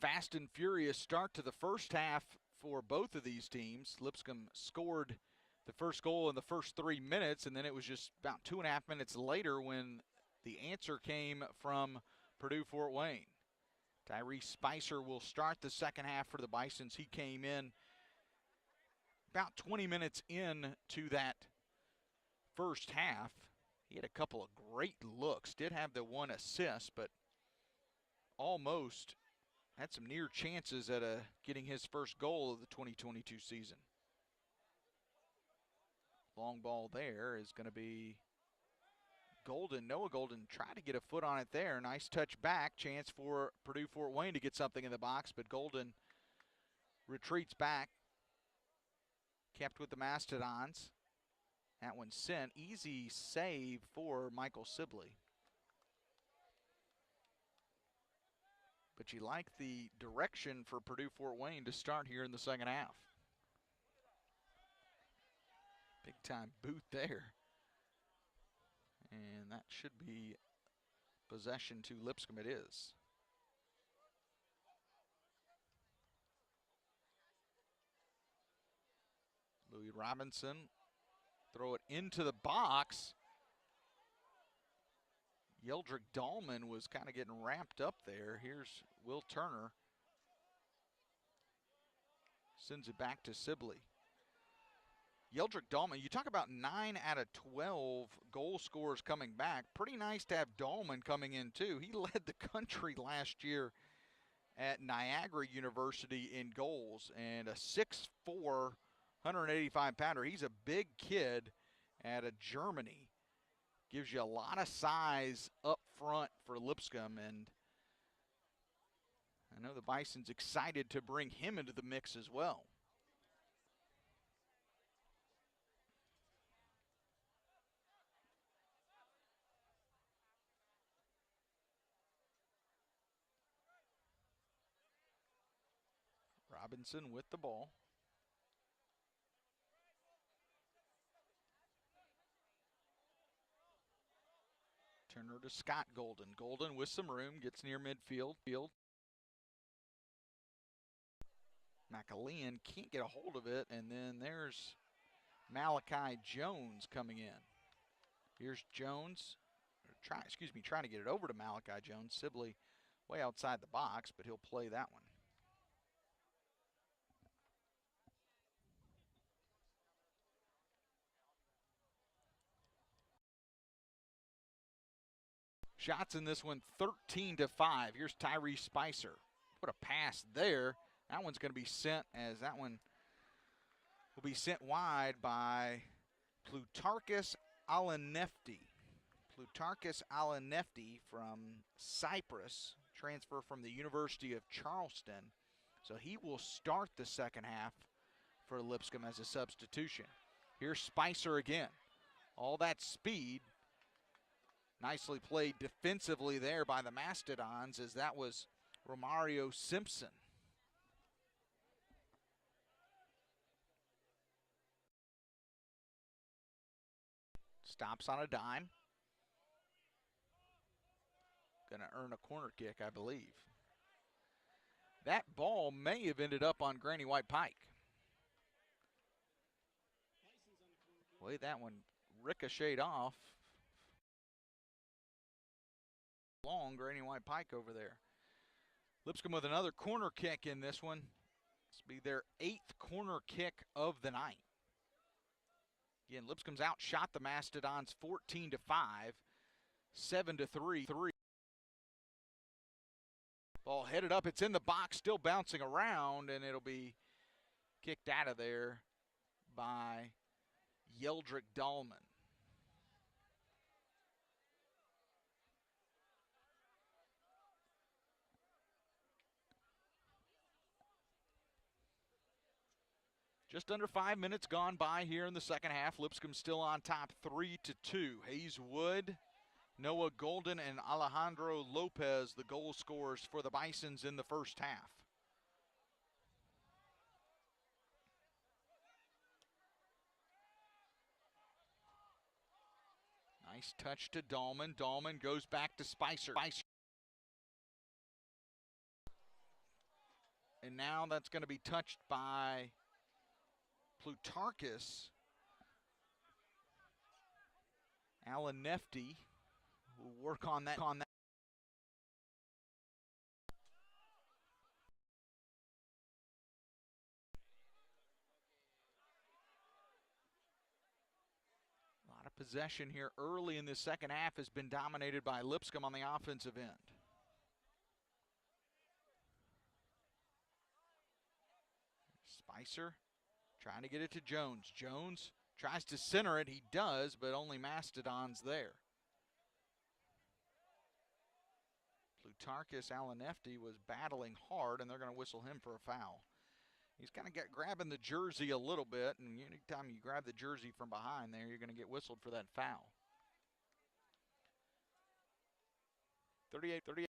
Speaker 1: Fast and furious start to the first half for both of these teams. Lipscomb scored the first goal in the first 3 minutes, and then it was just about 2.5 minutes later when the answer came from Purdue-Fort Wayne. Tyree Spicer will start the second half for the Bisons. He came in about 20 minutes into that first half. He had a couple of great looks, did have the one assist, but almost had some near chances at getting his first goal of the 2022 season. Long ball there is going to be Golden. Noah Golden tried to get a foot on it there. Nice touch back. Chance for Purdue-Fort Wayne to get something in the box, but Golden retreats back. Kept with the Mastodons. That one sent. Easy save for Michael Sibley. But you like the direction for Purdue-Fort Wayne to start here in the second half. Big time boot there. And that should be possession to Lipscomb. It is. Louis Robinson, throw it into the box. Yeldrick Dahlman was kind of getting ramped up there. Here's Will Turner. Sends it back to Sibley. Yeldrick Dahlman, you talk about 9 out of 12 goal scorers coming back. Pretty nice to have Dahlman coming in too. He led the country last year at Niagara University in goals, and a 6'4", 185-pounder. He's a big kid out of Germany. Gives you a lot of size up front for Lipscomb, and I know the Bison's excited to bring him into the mix as well. Robinson with the ball. Turner to Scott Golden. Golden with some room, gets near midfield. McAlean can't get a hold of it, and then there's Malachi Jones coming in. Here's Jones, trying to get it over to Malachi Jones. Sibley way outside the box, but he'll play that one. Shots in this one 13-5. Here's Tyree Spicer. What a pass there. That one's going to be sent, as that one will be sent wide by Plutarchus Alanefti. Plutarchus Alanefti from Cyprus, transfer from the University of Charleston. So he will start the second half for Lipscomb as a substitution. Here's Spicer again. All that speed. Nicely played defensively there by the Mastodons, as that was Romario Simpson. Stops on a dime. Gonna earn a corner kick, I believe. That ball may have ended up on Granny White Pike. Way that one ricocheted off. Long Granny White Pike over there. Lipscomb with another corner kick in this one. This will be their 8th corner kick of the night. Again, Lipscomb's outshot the Mastodons 14-5, 7-3. Ball headed up, it's in the box, still bouncing around, and it'll be kicked out of there by Yeldrick Dahlman. Just under 5 minutes gone by here in the second half. Lipscomb still on top 3-2. Hayes Wood, Noah Golden, and Alejandro Lopez, the goal scorers for the Bisons in the first half. Nice touch to Dahlman. Dahlman goes back to Spicer. And now that's going to be touched by Plutarchus. Alan Nefty will work on that. A lot of possession here early in the second half has been dominated by Lipscomb on the offensive end. Spicer trying to get it to Jones. Jones tries to center it. He does, but only Mastodon's there. Plutarchus Alanefti was battling hard, and they're going to whistle him for a foul. He's kind of grabbing the jersey a little bit, and anytime you grab the jersey from behind there, you're going to get whistled for that foul. 38-38.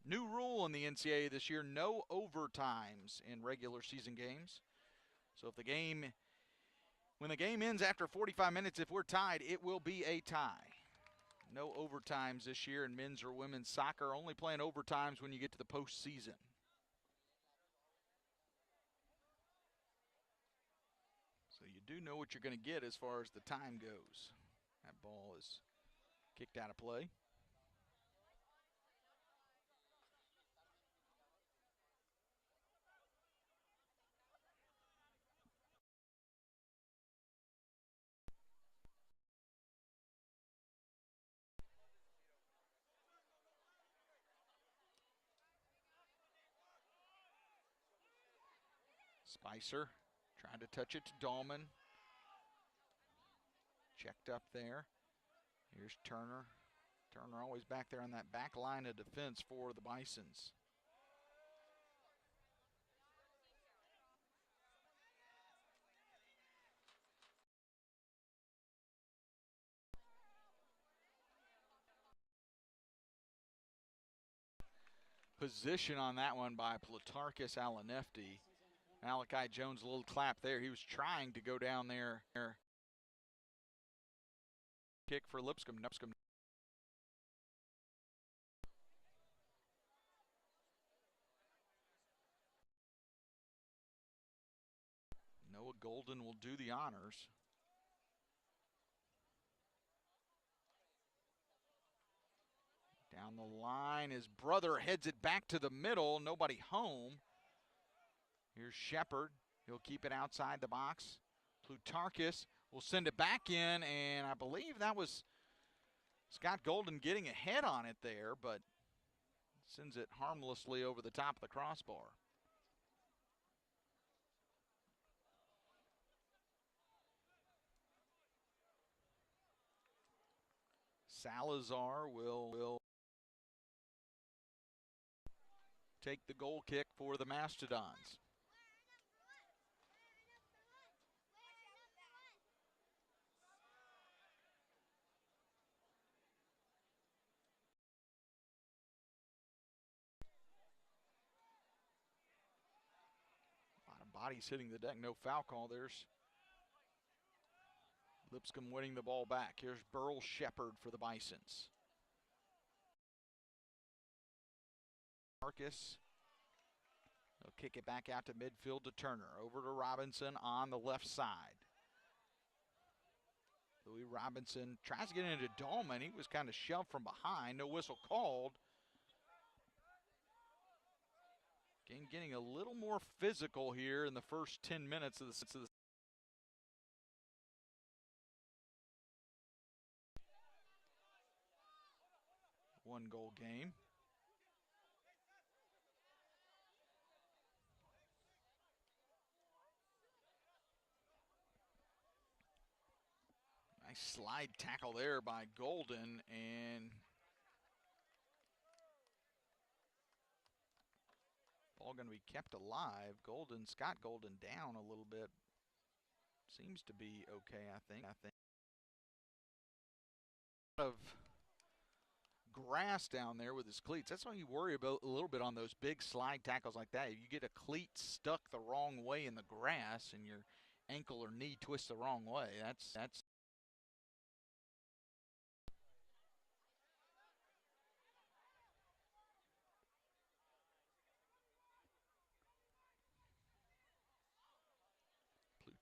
Speaker 1: New rule in the NCAA this year, no overtimes in regular season games. So if when the game ends after 45 minutes, if we're tied, it will be a tie. No overtimes this year in men's or women's soccer, only playing overtimes when you get to the postseason. So you do know what you're going to get as far as the time goes. That ball is kicked out of play. Spicer trying to touch it to Dahlman. Checked up there. Here's Turner. Turner always back there on that back line of defense for the Bisons. Position on that one by Plutarchus Alanefti. Malachi Jones, a little clap there. He was trying to go down there. Kick for Lipscomb. Noah Golden will do the honors. Down the line, his brother heads it back to the middle. Nobody home. Here's Shepard. He'll keep it outside the box. Plutarchus will send it back in, and I believe that was Scott Golden getting ahead on it there, but sends it harmlessly over the top of the crossbar. Salazar will take the goal kick for the Mastodons. A lot of bodies hitting the deck. No foul call. There's Lipscomb winning the ball back. Here's Burl Shepard for the Bisons. Marcus. He'll kick it back out to midfield to Turner. Over to Robinson on the left side. Louis Robinson tries to get into Dahlman. He was kind of shoved from behind. No whistle called. Game getting a little more physical here in the first 10 minutes of the one-goal game. Nice slide tackle there by Golden, and ball going to be kept alive. Scott Golden down a little bit. Seems to be okay, I think. Of grass down there with his cleats. That's why you worry about a little bit on those big slide tackles like that. If you get a cleat stuck the wrong way in the grass and your ankle or knee twists the wrong way, that's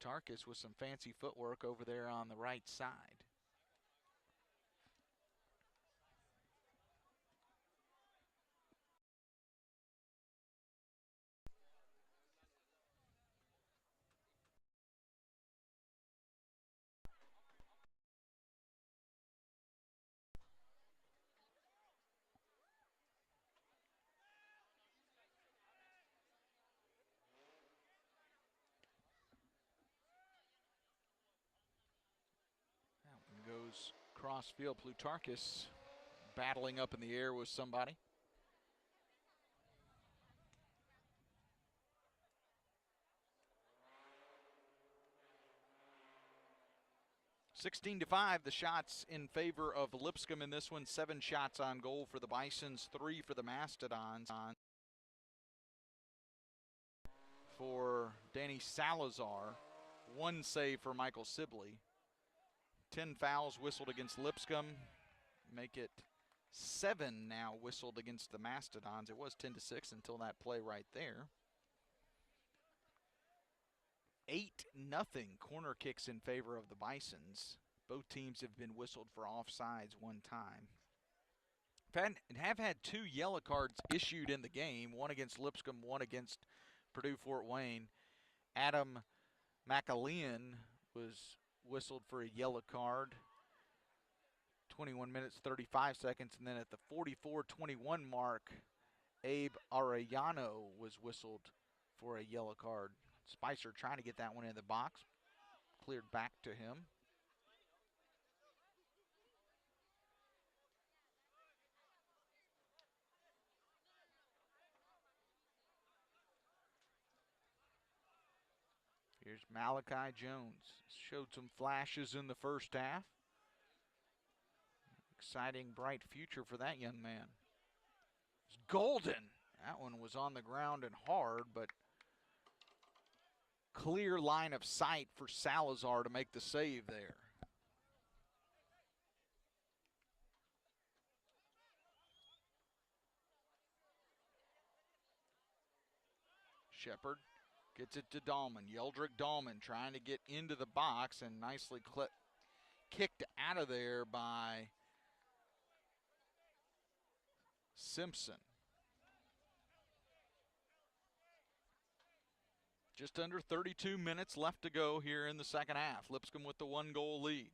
Speaker 1: Plutarchus with some fancy footwork over there on the right side. Goes cross field. Plutarchus battling up in the air with somebody. (16-5), the shots in favor of Lipscomb in this one. 7 shots on goal for the Bisons, 3 for the Mastodons. For Danny Salazar, 1 save for Michael Sibley. 10 fouls whistled against Lipscomb. Make it 7 now whistled against the Mastodons. It was 10-6 until that play right there. 8-0 corner kicks in favor of the Bisons. Both teams have been whistled for offsides 1 time. Have had 2 yellow cards issued in the game, 1 against Lipscomb, 1 against Purdue-Fort Wayne. Adam McAlean was whistled for a yellow card. 21 minutes, 35 seconds, and then at the 44-21 mark, Abe Arellano was whistled for a yellow card. Spicer trying to get that one in the box. Cleared back to him. Here's Malachi Jones. Showed some flashes in the first half. Exciting, bright future for that young man. It's Golden. That one was on the ground and hard, but clear line of sight for Salazar to make the save there. Shepard gets it to Dahlman. Yeldrick Dahlman trying to get into the box and nicely kicked out of there by Simpson. Just under 32 minutes left to go here in the second half. Lipscomb with the 1-goal lead.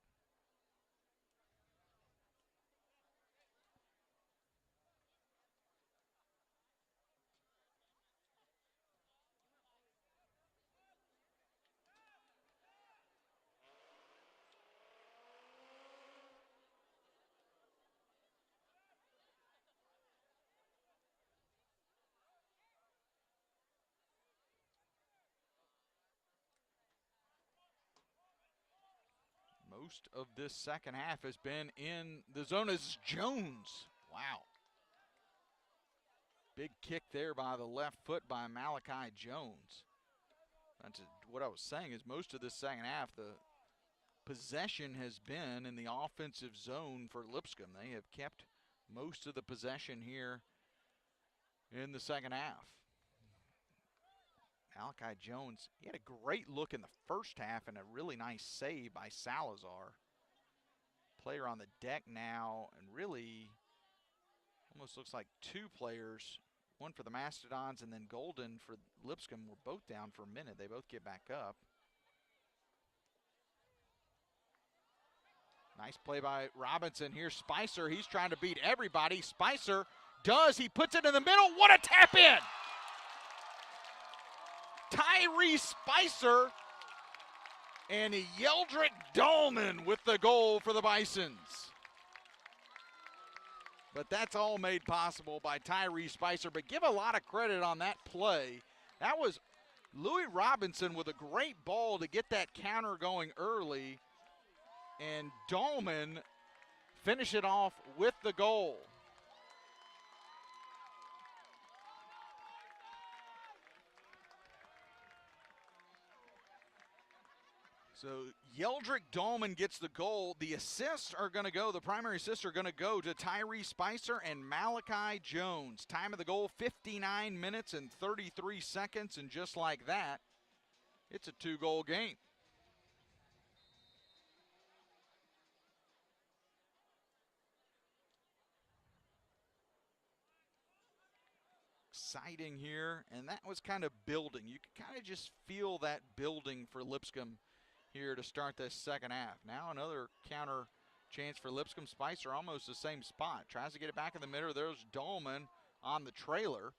Speaker 1: Most of this second half has been in the zone as Jones. Wow. Big kick there by the left foot by Malachi Jones. That's what I was saying is most of this second half, the possession has been in the offensive zone for Lipscomb. They have kept most of the possession here in the second half. Malachi Jones, he had a great look in the first half and a really nice save by Salazar. Player on the deck now, and really almost looks like 2 players, one for the Mastodons and then Golden for Lipscomb, were both down for a minute. They both get back up. Nice play by Robinson. Here's Spicer. He's trying to beat everybody. Spicer does. He puts it in the middle. What a tap in! Tyree Spicer and Yeldrick Dahlman with the goal for the Bisons. But that's all made possible by Tyree Spicer. But give a lot of credit on that play. That was Louis Robinson with a great ball to get that counter going early. And Dahlman finish it off with the goal. So Yeldrick Dahlman gets the goal. The assists are going to go, the primary assists are going to go to Tyree Spicer and Malachi Jones. Time of the goal, 59 minutes and 33 seconds. And just like that, it's a 2-goal game. exciting here, and that was kind of building. You could kind of just feel that building for Lipscomb here to start this second half. Now another counter chance for Lipscomb. Spicer almost the same spot. Tries to get it back in the middle. There's Dahlman on the trailer.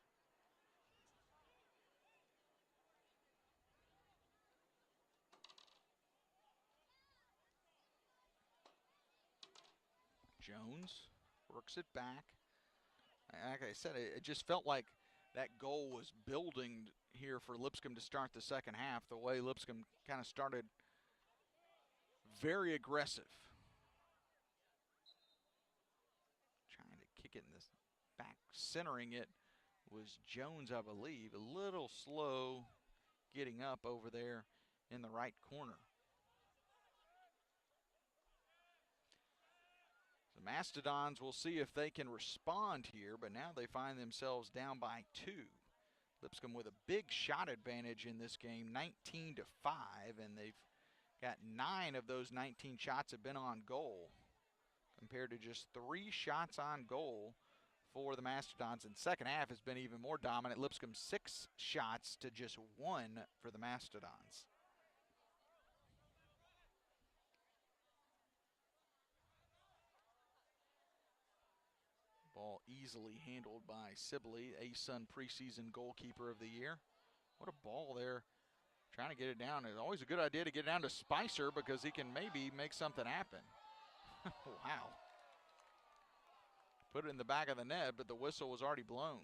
Speaker 1: Jones works it back. Like I said, it just felt like that goal was building here for Lipscomb to start the second half, the way Lipscomb kind of started very aggressive. Trying to kick it in this back, centering it was Jones, I believe. A little slow getting up over there in the right corner. The Mastodons will see if they can respond here, but now they find themselves down by 2. Lipscomb with a big shot advantage in this game, 19-5, and they've got 9 of those 19 shots have been on goal, compared to just 3 shots on goal for the Mastodons. And second half has been even more dominant. Lipscomb 6 shots to just 1 for the Mastodons. Ball easily handled by Sibley, A-Sun preseason goalkeeper of the year. What a ball there. Trying to get it down. It's always a good idea to get it down to Spicer because he can maybe make something happen. Wow. Put it in the back of the net, but the whistle was already blown.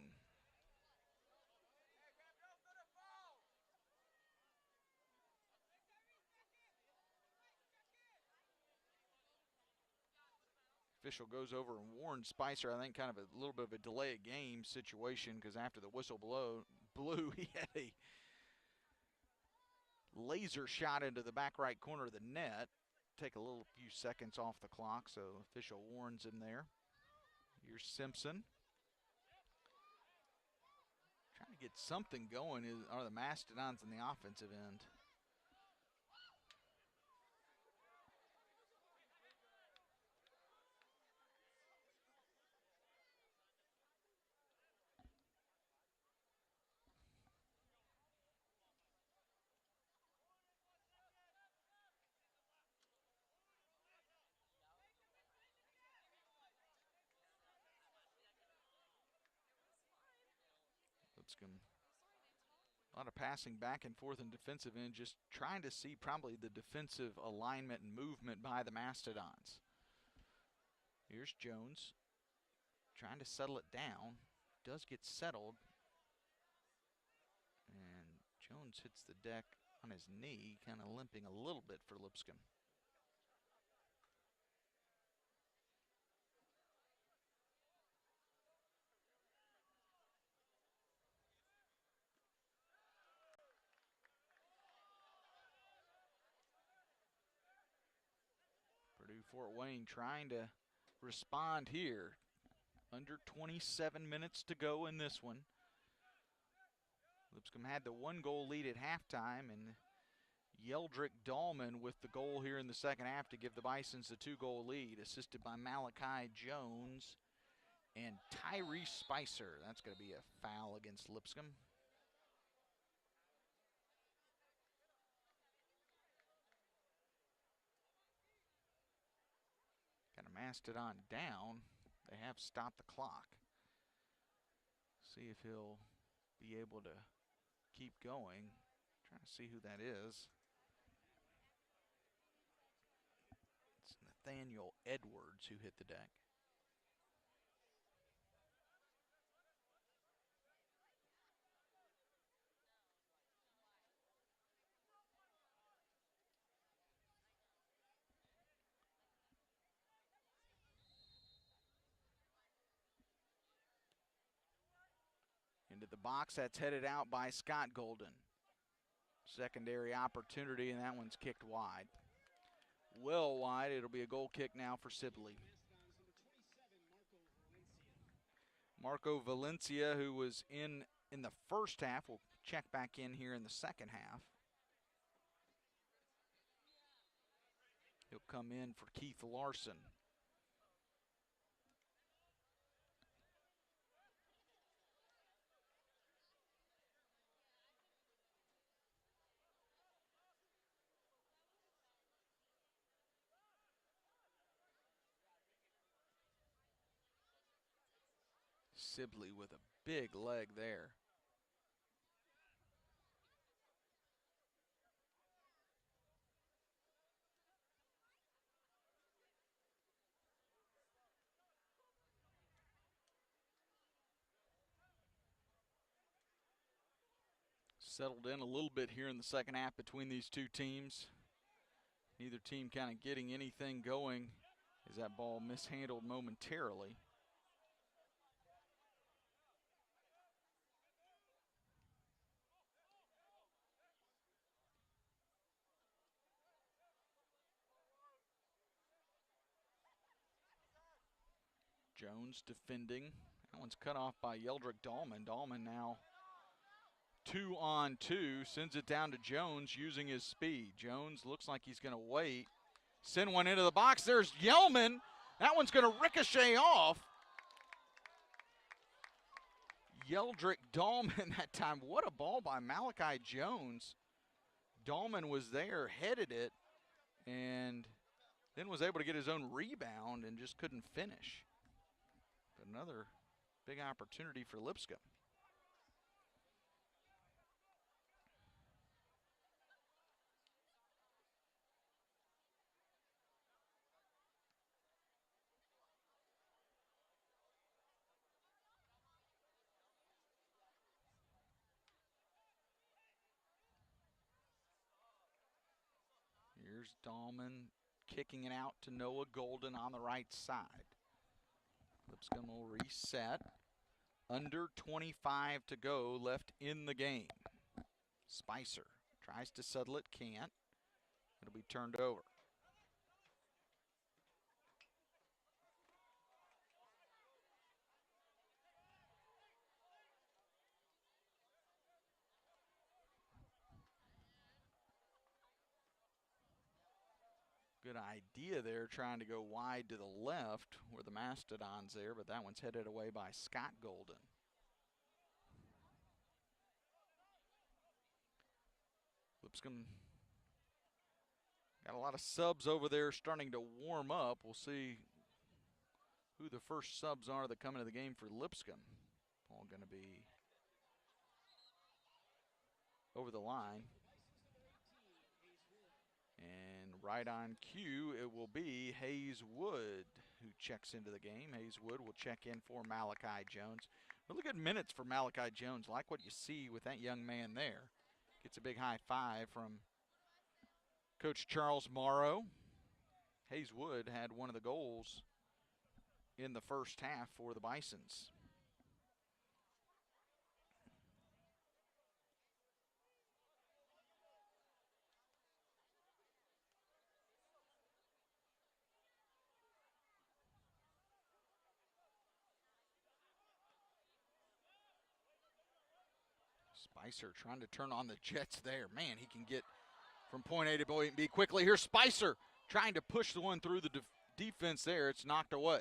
Speaker 1: Official goes over and warns Spicer, I think kind of a little bit of a delay of game situation, because after the whistle blew, he had a laser shot into the back right corner of the net. Take a few seconds off the clock, so official warns him there. Here's Simpson. Trying to get something going are the Mastodons in the offensive end. Lipscomb, a lot of passing back and forth in defensive end, just trying to see probably the defensive alignment and movement by the Mastodons. Here's Jones, trying to settle it down. Does get settled. And Jones hits the deck on his knee, kind of limping a little bit for Lipscomb. Purdue-Fort Wayne trying to respond here. Under 27 minutes to go in this one. Lipscomb had the 1-goal lead at halftime, and Yeldrick Dahlman with the goal here in the second half to give the Bisons the 2-goal lead, assisted by Malachi Jones and Tyree Spicer. That's going to be a foul against Lipscomb. Got a Mastodon down. They have stopped the clock. See if he'll be able to keep going. Trying to see who that is. It's Nathaniel Edwards who hit the deck. Into the box, that's headed out by Scott Golden. Secondary opportunity, and that one's kicked wide. Well wide. It'll be a goal kick now for Sibley. Marco Valencia, who was in the first half, will check back in here in the second half. He'll come in for Keith Larson. Sibley with a big leg there. Settled in a little bit here in the second half between these two teams. Neither team kind of getting anything going as that ball mishandled momentarily. Jones defending. That one's cut off by Yeldrick Dahlman. Dahlman now 2-on-2, sends it down to Jones using his speed. Jones looks like he's going to wait. Send one into the box. There's Yellman. That one's going to ricochet off. Yeldrick Dahlman that time. What a ball by Malachi Jones. Dahlman was there, headed it, and then was able to get his own rebound and just couldn't finish. But another big opportunity for Lipscomb. Here's Dahlman kicking it out to Noah Golden on the right side. Lipscomb will reset. Under 25 to go left in the game. Spicer tries to settle it, can't. It'll be turned over. Good idea there, trying to go wide to the left where the Mastodon's there, but that one's headed away by Scott Golden. Lipscomb got a lot of subs over there starting to warm up. We'll see who the first subs are that come into the game for Lipscomb. All going to be over the line. And right on cue, it will be Hayes Wood who checks into the game. Hayes Wood will check in for Malachi Jones. Really good minutes for Malachi Jones. Like what you see with that young man there. Gets a big high five from Coach Charles Morrow. Hayes Wood had one of the goals in the first half for the Bisons. Spicer trying to turn on the Jets there. Man, he can get from point A to point B quickly. Here's Spicer trying to push the one through the defense there. It's knocked away.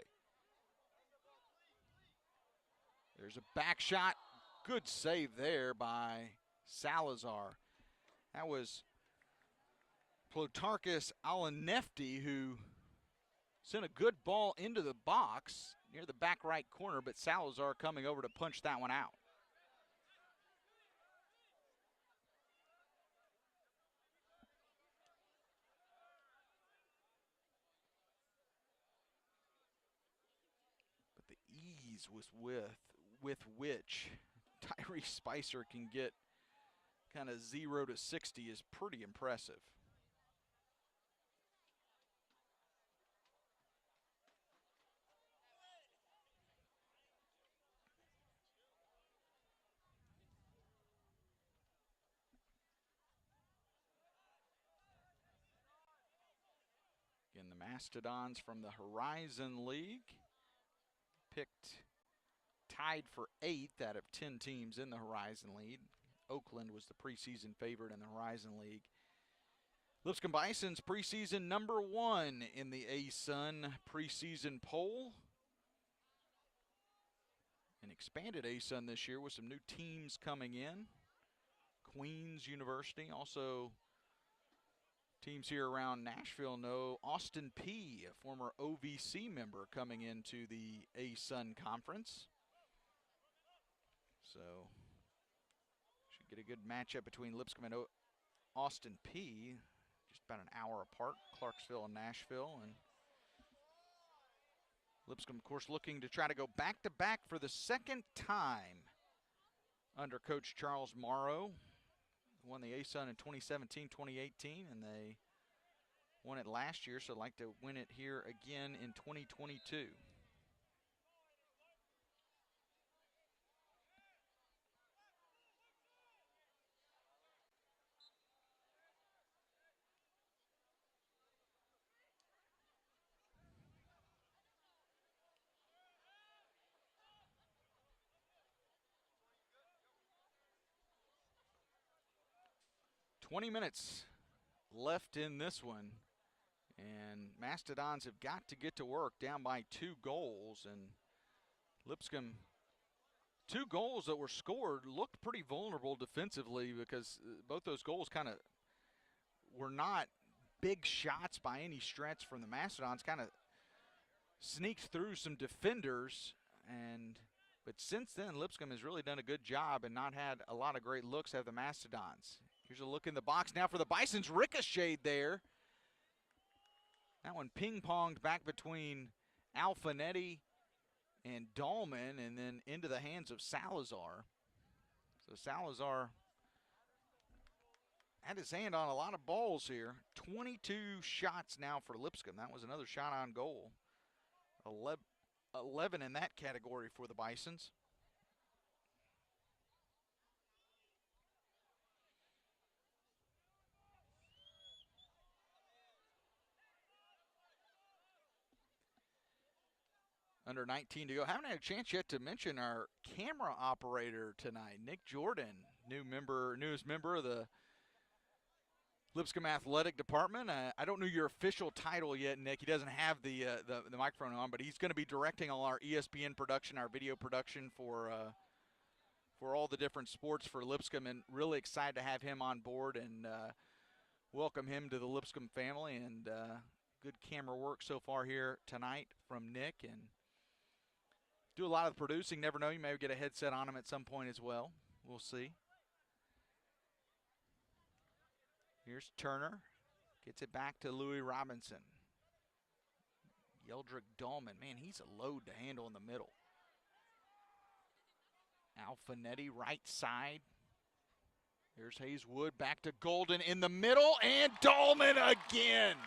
Speaker 1: There's a back shot. Good save there by Salazar. That was Plotarchus Alanefti who sent a good ball into the box near the back right corner, but Salazar coming over to punch that one out. But the ease was with which Tyree Spicer can get kind of 0 to 60 is pretty impressive. Again, the Mastodons from the Horizon League picked tied for 8th out of 10 teams in the Horizon League. Oakland was the preseason favorite in the Horizon League. Lipscomb Bison's preseason number 1 in the ASUN preseason poll. An expanded ASUN this year with some new teams coming in. Queens University, also teams here around Nashville know Austin Peay, a former OVC member, coming into the ASUN conference. So should get a good matchup between Lipscomb and Austin P. Just about an hour apart, Clarksville and Nashville. And Lipscomb, of course, looking to try to go back-to-back for the second time under Coach Charles Morrow. Won the ASUN in 2017, 2018, and they won it last year, so I'd like to win it here again in 2022. "20 minutes left in this one, and Mastodons have got to get to work, down by 2 goals. And Lipscomb, 2 goals that were scored, looked pretty vulnerable defensively, because both those goals kind of were not big shots by any stretch from the Mastodons. Kind of sneaked through some defenders, but since then Lipscomb has really done a good job and not had a lot of great looks at the Mastodons. Here's a look in the box now for the Bisons. Ricocheted there. That one ping-ponged back between Alfinetti and Dahlman, and then into the hands of Salazar. So Salazar had his hand on a lot of balls here. 22 shots now for Lipscomb. That was another shot on goal. 11 in that category for the Bisons. Under 19 to go. Haven't had a chance yet to mention our camera operator tonight, Nick Jordan, newest member of the Lipscomb Athletic Department. I don't know your official title yet, Nick. He doesn't have the microphone on, but he's going to be directing all our ESPN production, our video production for all the different sports for Lipscomb, and really excited to have him on board and welcome him to the Lipscomb family. And good camera work so far here tonight from Nick, and do a lot of the producing. Never know, you may get a headset on him at some point as well. We'll see. Here's Turner. Gets it back to Louis Robinson. Yeldrick Dahlman. Man, he's a load to handle in the middle. Alfinetti, right side. Here's Hayeswood back to Golden in the middle, and Dahlman again.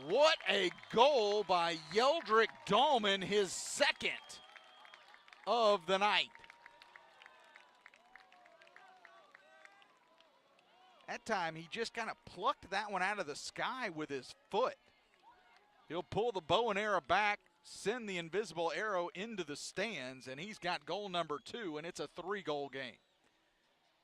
Speaker 1: What a goal by Yeldrick Dahlman, his second of the night. That time he just kind of plucked that one out of the sky with his foot. He'll pull the bow and arrow back, send the invisible arrow into the stands, and he's got goal number 2, and it's a 3-goal game.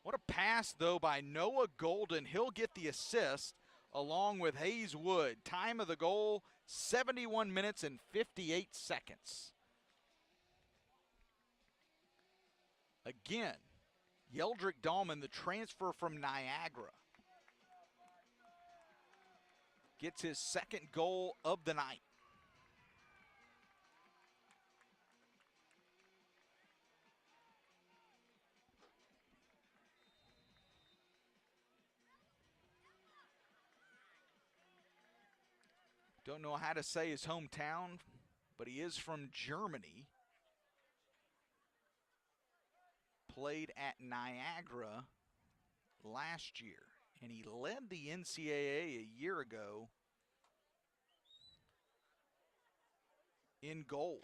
Speaker 1: What a pass, though, by Noah Golden. He'll get the assist along with Hayeswood. Time of the goal, 71 minutes and 58 seconds. Again, Yeldrick Dahlman, the transfer from Niagara, gets his second goal of the night. Don't know how to say his hometown, but he is from Germany. Played at Niagara last year, and he led the NCAA a year ago in goals.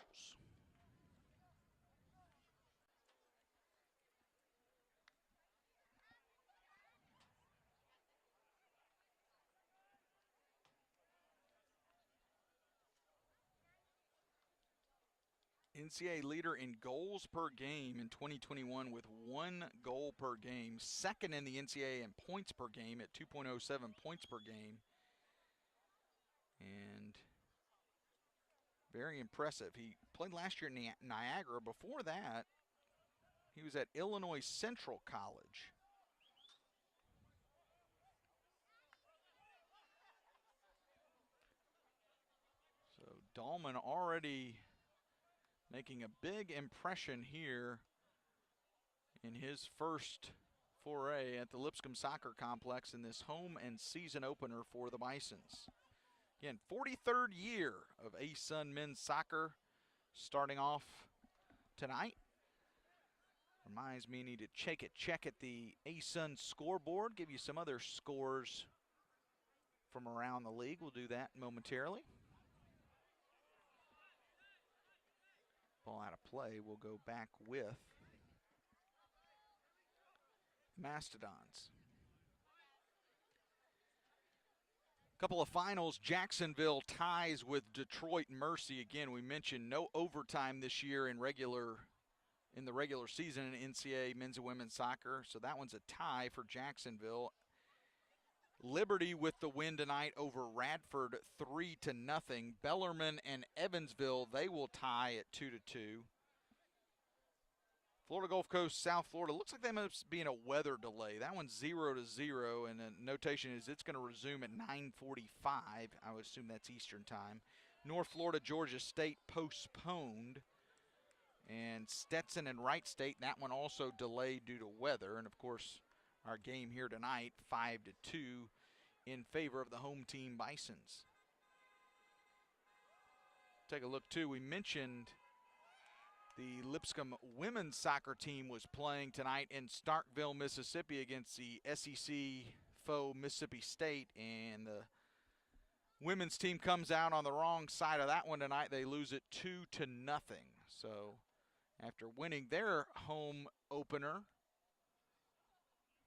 Speaker 1: NCAA leader in goals per game in 2021 with 1 goal per game. Second in the NCAA in points per game at 2.07 points per game. And very impressive. He played last year in Niagara. Before that, he was at Illinois Central College. So Dahlman already making a big impression here in his first foray at the Lipscomb Soccer Complex in this home and season opener for the Bisons. Again, 43rd year of A-Sun men's soccer starting off tonight. Reminds me, need to check at the A-Sun scoreboard, give you some other scores from around the league. We'll do that momentarily. Ball out of play. We'll go back with Mastodons. Couple of finals. Jacksonville ties with Detroit Mercy. Again, we mentioned no overtime this year in the regular season in NCAA men's and women's soccer. So that one's a tie for Jacksonville. Liberty with the win tonight over Radford 3-0. Bellarmine and Evansville, they will tie at 2-2. Florida Gulf Coast, South Florida, looks like they must be in a weather delay. That one's 0-0, and the notation is it's going to resume at 9:45. I would assume that's Eastern time. North Florida, Georgia State postponed. And Stetson and Wright State, that one also delayed due to weather. And, of course, our game here tonight, 5-2 in favor of the home team Bisons. Take a look, too. We mentioned the Lipscomb women's soccer team was playing tonight in Starkville, Mississippi against the SEC foe Mississippi State. And the women's team comes out on the wrong side of that one tonight. They lose it 2-0. So after winning their home opener,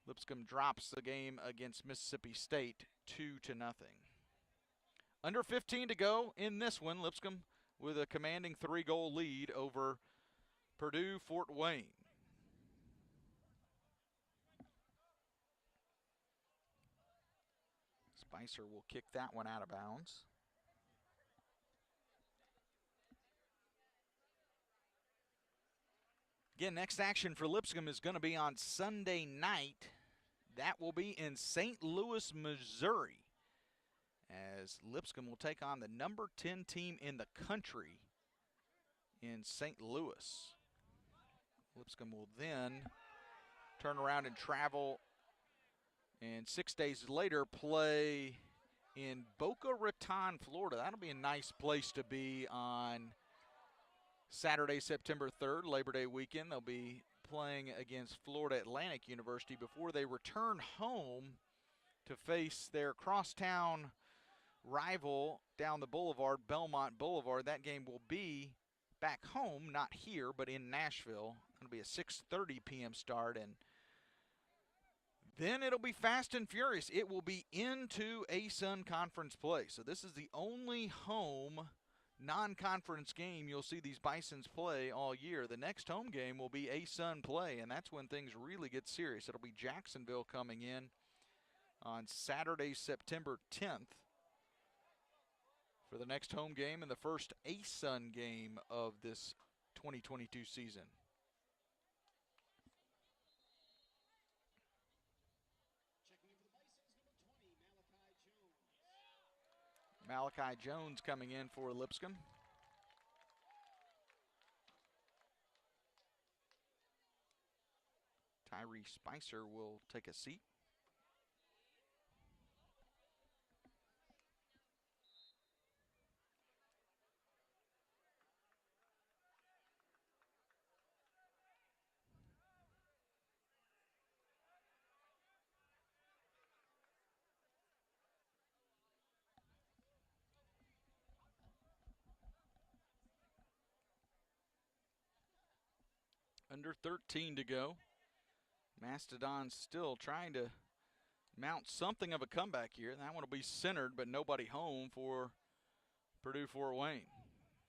Speaker 1: Lipscomb drops the game against Mississippi State 2-0. Under 15 to go in this one. Lipscomb with a commanding 3-goal lead over Purdue-Fort Wayne. Spicer will kick that one out of bounds. Again, next action for Lipscomb is going to be on Sunday night. That will be in St. Louis, Missouri, as Lipscomb will take on the number 10 team in the country in St. Louis. Lipscomb will then turn around and travel, and 6 days later play in Boca Raton, Florida. That'll be a nice place to be on Saturday, September 3rd, Labor Day weekend. They'll be playing against Florida Atlantic University before they return home to face their crosstown rival down the boulevard, Belmont Boulevard. That game will be back home, not here, but in Nashville. It'll be a 6:30 p.m. start, and then it'll be fast and furious. It will be into A-Sun conference play. So this is the only home non-conference game you'll see these Bisons play all year. The next home game will be A-Sun play, and that's when things really get serious. It'll be Jacksonville coming in on Saturday, September 10th for the next home game and the first A-Sun game of this 2022 season. Malachi Jones coming in for Lipscomb. Tyree Spicer will take a seat. Under 13 to go. Mastodons still trying to mount something of a comeback here. That one will be centered, but nobody home for Purdue-Fort Wayne.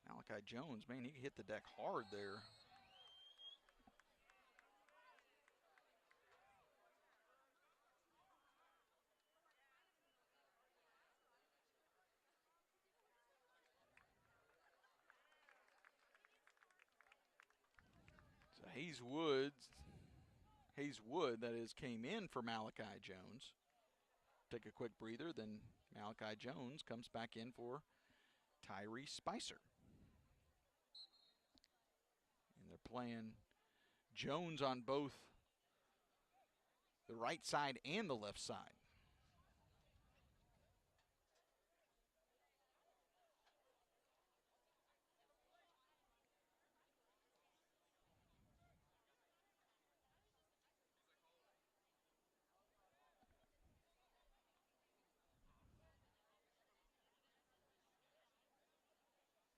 Speaker 1: Malachi Jones, man, he hit the deck hard there. Hayes Wood, that is, came in for Malachi Jones. Take a quick breather, then Malachi Jones comes back in for Tyree Spicer. And they're playing Jones on both the right side and the left side.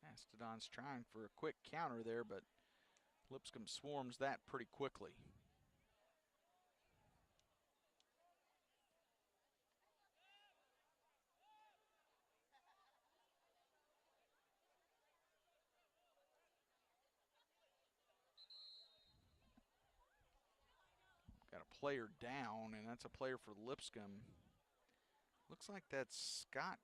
Speaker 1: Mastodon's trying for a quick counter there, but Lipscomb swarms that pretty quickly. Got a player down, and that's a player for Lipscomb. Looks like that's Scott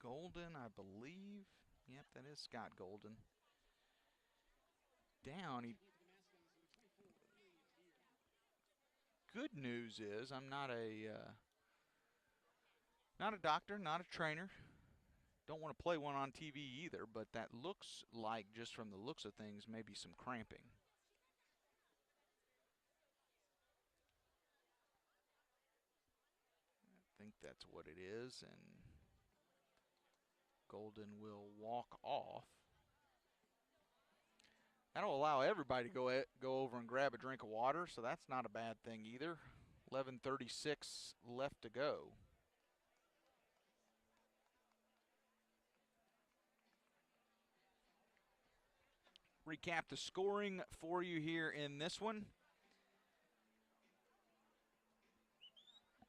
Speaker 1: Golden, I believe. Yep, that is Scott Golden. Down. Good news is I'm not a doctor, not a trainer. Don't want to play one on TV either, but that looks like, just from the looks of things, maybe some cramping. I think that's what it is, and Golden will walk off. That'll allow everybody to go over and grab a drink of water, so that's not a bad thing either. 11:36 left to go. Recap the scoring for you here in this one.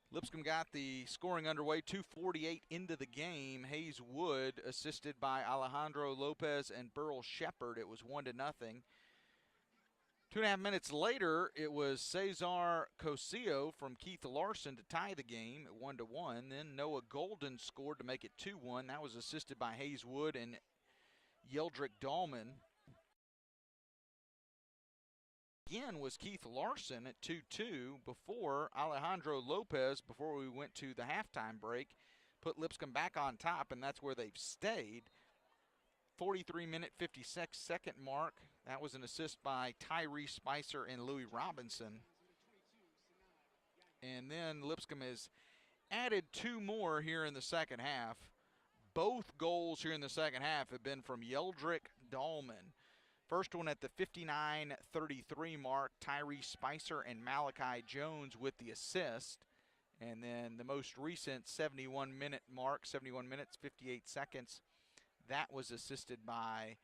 Speaker 1: Lipscomb got the scoring underway, 2:48 into the game. Hayes Wood assisted by Alejandro Lopez and Burl Shepard. It was 1-0. 2.5 minutes later, it was Cesar Cosillo from Keith Larson to tie the game at 1-1. Then Noah Golden scored to make it 2-1. That was assisted by Hayes Wood and Yeldrick Dahlman. Again was Keith Larson at 2-2 before Alejandro Lopez, before we went to the halftime break, put Lipscomb back on top, and that's where they've stayed. 43-minute, 56-second mark. That was an assist by Tyree Spicer and Louis Robinson. And then Lipscomb has added 2 more here in the second half. Both goals here in the second half have been from Yeldrick Dahlman. First one at the 59:33 mark, Tyree Spicer and Malachi Jones with the assist. And then the most recent 71-minute mark, 71 minutes, 58 seconds, that was assisted by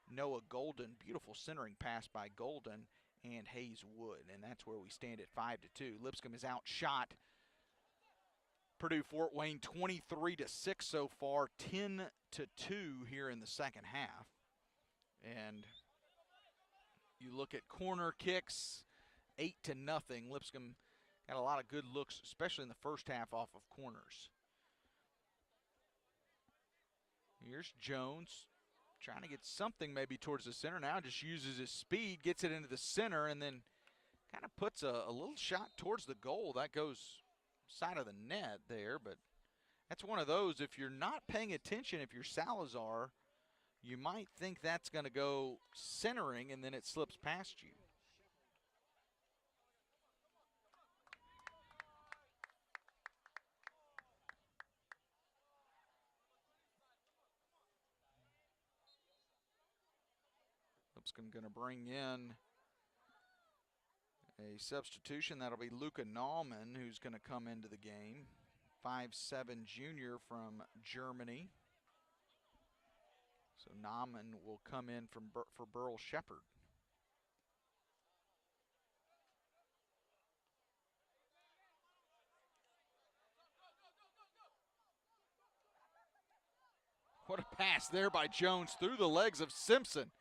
Speaker 1: Noah Golden. Beautiful centering pass by Golden and Hayes Wood. And that's where we stand at 5-2. Lipscomb is outshot Purdue-Fort Wayne 23-6 so far, 10-2 here in the second half. And you look at corner kicks, 8-0. Lipscomb got a lot of good looks, especially in the first half, off of corners. Here's Jones trying to get something maybe towards the center. Now just uses his speed, gets it into the center, and then kind of puts a little shot towards the goal. That goes side of the net there, but that's one of those, if you're not paying attention, if you're Salazar, you might think that's going to go centering, and then it slips past you. Lipscomb going to bring in a substitution. That'll be Luca Naumann, who's going to come into the game. 5'7" junior from Germany. So Naumann will come in for Burl Shepard. What a pass there by Jones through the legs of Simpson.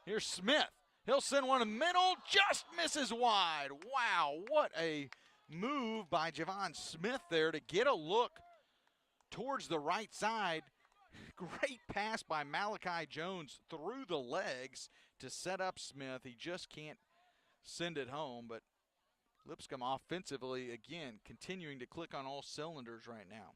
Speaker 1: Here's Smith. He'll send one in the middle, just misses wide. Wow, what a move by Javon Smith there to get a look towards the right side. Great pass by Malachi Jones through the legs to set up Smith. He just can't send it home, but Lipscomb offensively, again, continuing to click on all cylinders right now.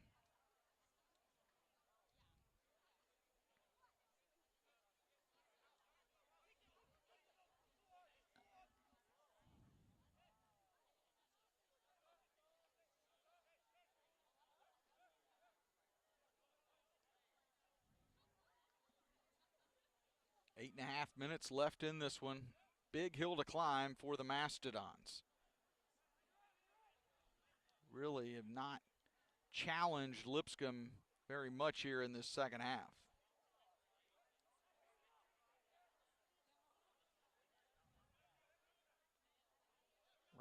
Speaker 1: 8.5 minutes left in this one. Big hill to climb for the Mastodons. Really have not challenged Lipscomb very much here in this second half.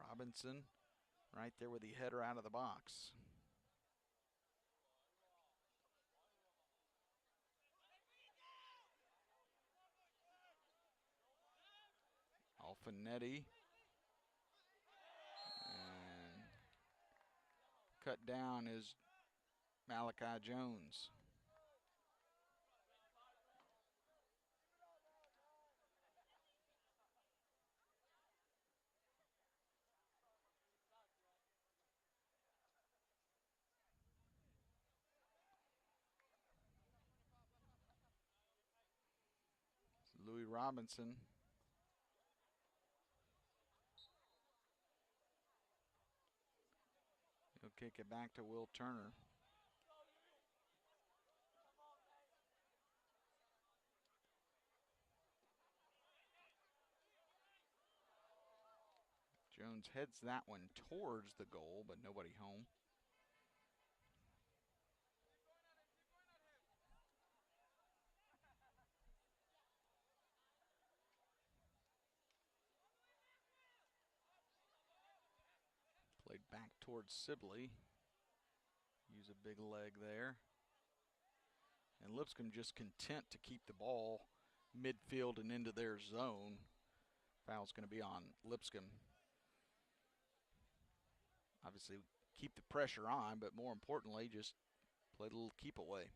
Speaker 1: Robinson right there with the header out of the box. Alfinetti. And cut down is Malachi Jones. Louis Robinson. He'll kick it back to Will Turner. Jones heads that one towards the goal, but nobody home. Played back towards Sibley. Use a big leg there. And Lipscomb just content to keep the ball midfield and into their zone. Foul's going to be on Lipscomb. Obviously, keep the pressure on, but more importantly, just play a little keep away.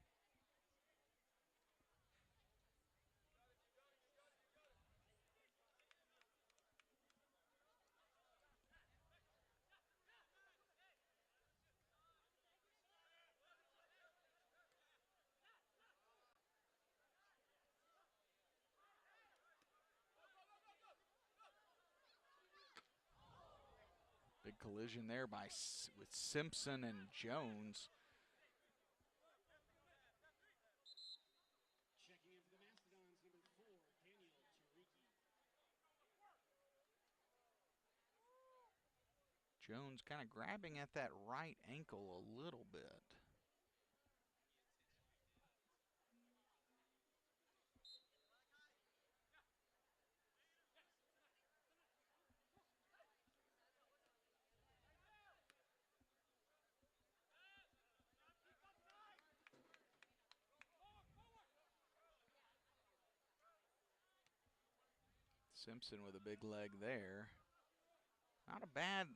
Speaker 1: Big collision there with Simpson and Jones.
Speaker 2: Checking in for the Mastodons, number 4, Daniel Tyree.
Speaker 1: Jones kind of grabbing at that right ankle a little bit. Simpson with a big leg there. Not a bad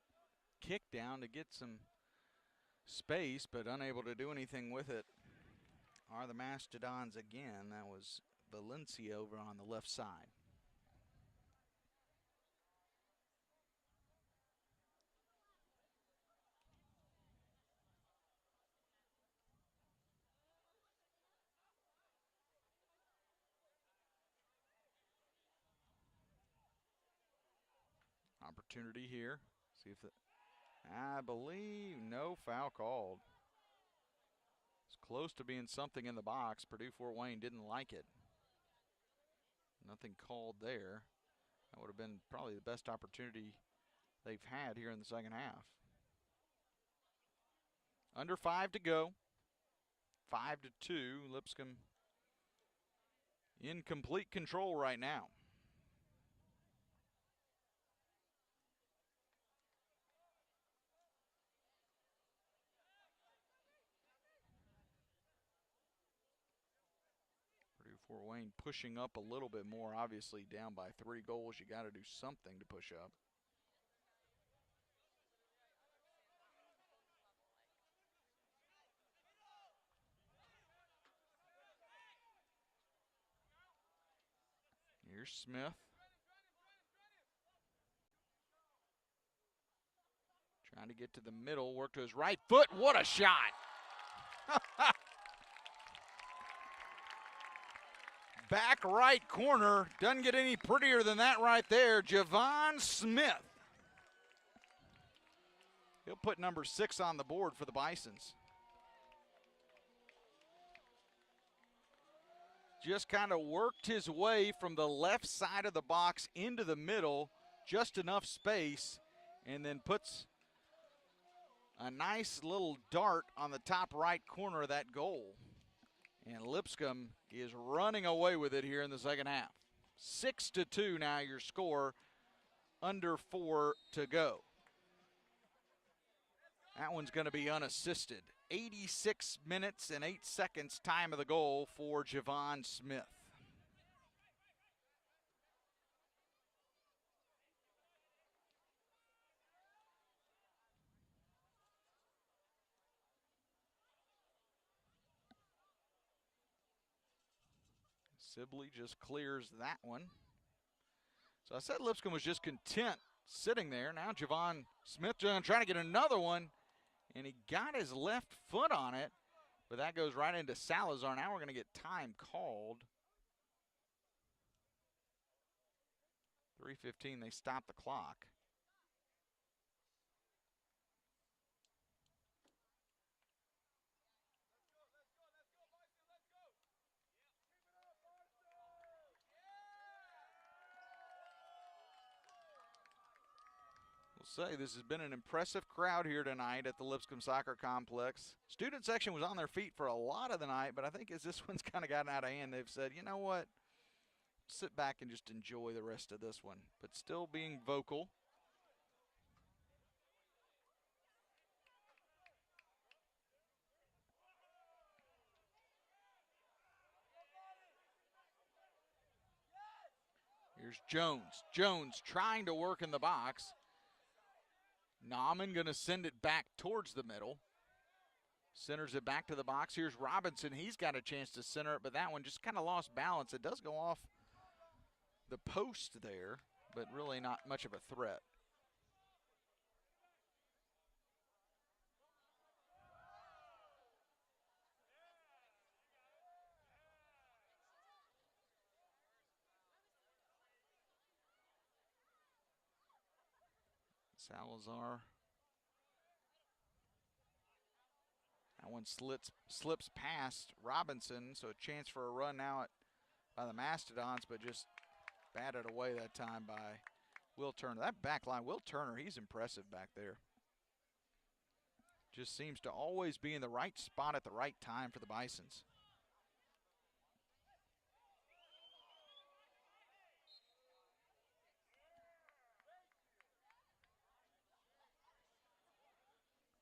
Speaker 1: kick down to get some space, but unable to do anything with it are the Mastodons again. That was Valencia over on the left side. Opportunity here. See if I believe no foul called. It's close to being something in the box. Purdue-Fort Wayne didn't like it. Nothing called there. That would have been probably the best opportunity they've had here in the second half. Under 5 to go. 5-2. Lipscomb in complete control right now. Purdue-Fort Wayne pushing up a little bit more. Obviously down by 3 goals. You got to do something to push up. Here's Smith. Trying to get to the middle, work to his right foot. What a shot! Back right corner. Doesn't get any prettier than that right there. Javon Smith. He'll put number 6 on the board for the Bisons. just kind of worked his way from the left side of the box into the middle, just enough space, and then puts a nice little dart on the top right corner of that goal. And Lipscomb is running away with it here in the second half. 6-2 now your score, under 4 to go. That one's going to be unassisted. 86 minutes and 8 seconds time of the goal for Javon Smith. Sibley just clears that one. So I said Lipscomb was just content sitting there. Now Javon Smith trying to get another one, and he got his left foot on it, but that goes right into Salazar. Now we're going to get time called. 3:15, they stop the clock. Say this has been an impressive crowd here tonight at the Lipscomb Soccer Complex. Student section was on their feet for a lot of the night, but I think as this one's kind of gotten out of hand, they've said, you know what, sit back and just enjoy the rest of this one, but still being vocal. Here's Jones. Jones trying to work in the box. Nauman going to send it back towards the middle. Centers it back to the box. Here's Robinson. He's got a chance to center it, but that one just kind of lost balance. It does go off the post there, but really not much of a threat. Salazar. That one slips past Robinson, so a chance for a run now by the Mastodons, but just batted away that time by Will Turner. That back line, Will Turner, he's impressive back there. Just seems to always be in the right spot at the right time for the Bisons.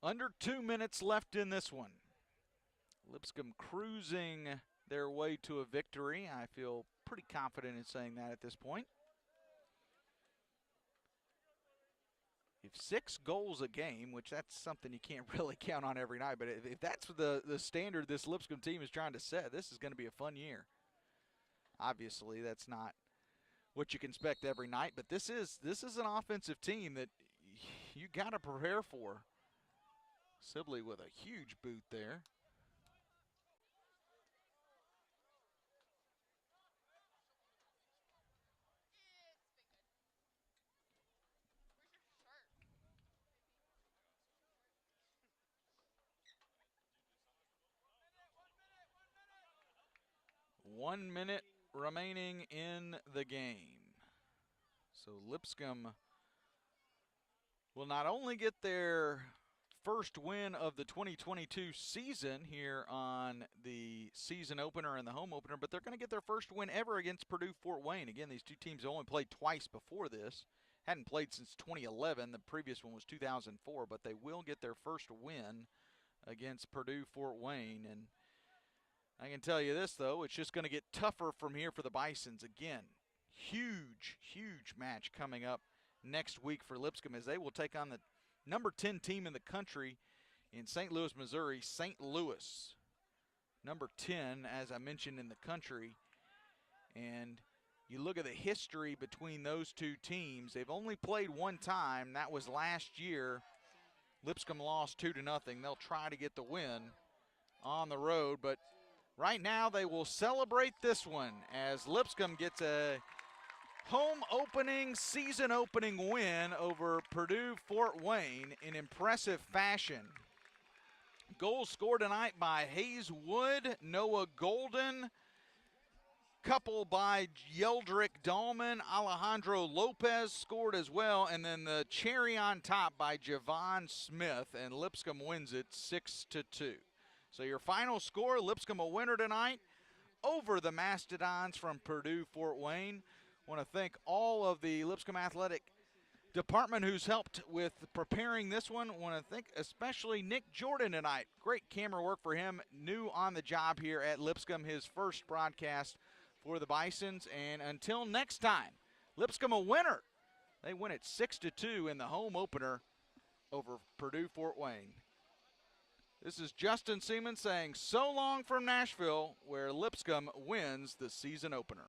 Speaker 1: Under 2 minutes left in this one. Lipscomb cruising their way to a victory. I feel pretty confident in saying that at this point. If 6 goals a game, which that's something you can't really count on every night, but if that's the standard this Lipscomb team is trying to set, this is going to be a fun year. Obviously, that's not what you can expect every night, but this is an offensive team that you got to prepare for. Sibley with a huge boot there. One minute remaining in the game. So Lipscomb will not only get their first win of the 2022 season here on the season opener and the home opener, but they're going to get their first win ever against Purdue-Fort Wayne. Again, these two teams have only played twice before this. Hadn't played since 2011. The previous one was 2004, but they will get their first win against Purdue-Fort Wayne. And I can tell you this, though, it's just going to get tougher from here for the Bisons. Again, huge, huge match coming up next week for Lipscomb as they will take on the number 10 team in the country in St. Louis, Missouri, St. Louis. Number 10, as I mentioned, in the country. And you look at the history between those two teams. They've only played one time. That was last year. Lipscomb lost 2-0. They'll try to get the win on the road. But right now they will celebrate this one as Lipscomb gets a home opening, season opening win over Purdue-Fort Wayne in impressive fashion. Goals scored tonight by Hayes Wood, Noah Golden, couple by Yeldrick Dahlman. Alejandro Lopez scored as well, and then the cherry on top by Javon Smith, and Lipscomb wins it 6-2. So your final score, Lipscomb a winner tonight over the Mastodons from Purdue-Fort Wayne. Want to thank all of the Lipscomb Athletic Department who's helped with preparing this one. Want to thank especially Nick Jordan tonight. Great camera work for him, new on the job here at Lipscomb, his first broadcast for the Bisons. And until next time, Lipscomb a winner. They win it 6-2 in the home opener over Purdue-Fort Wayne. This is Justin Seaman saying so long from Nashville, where Lipscomb wins the season opener.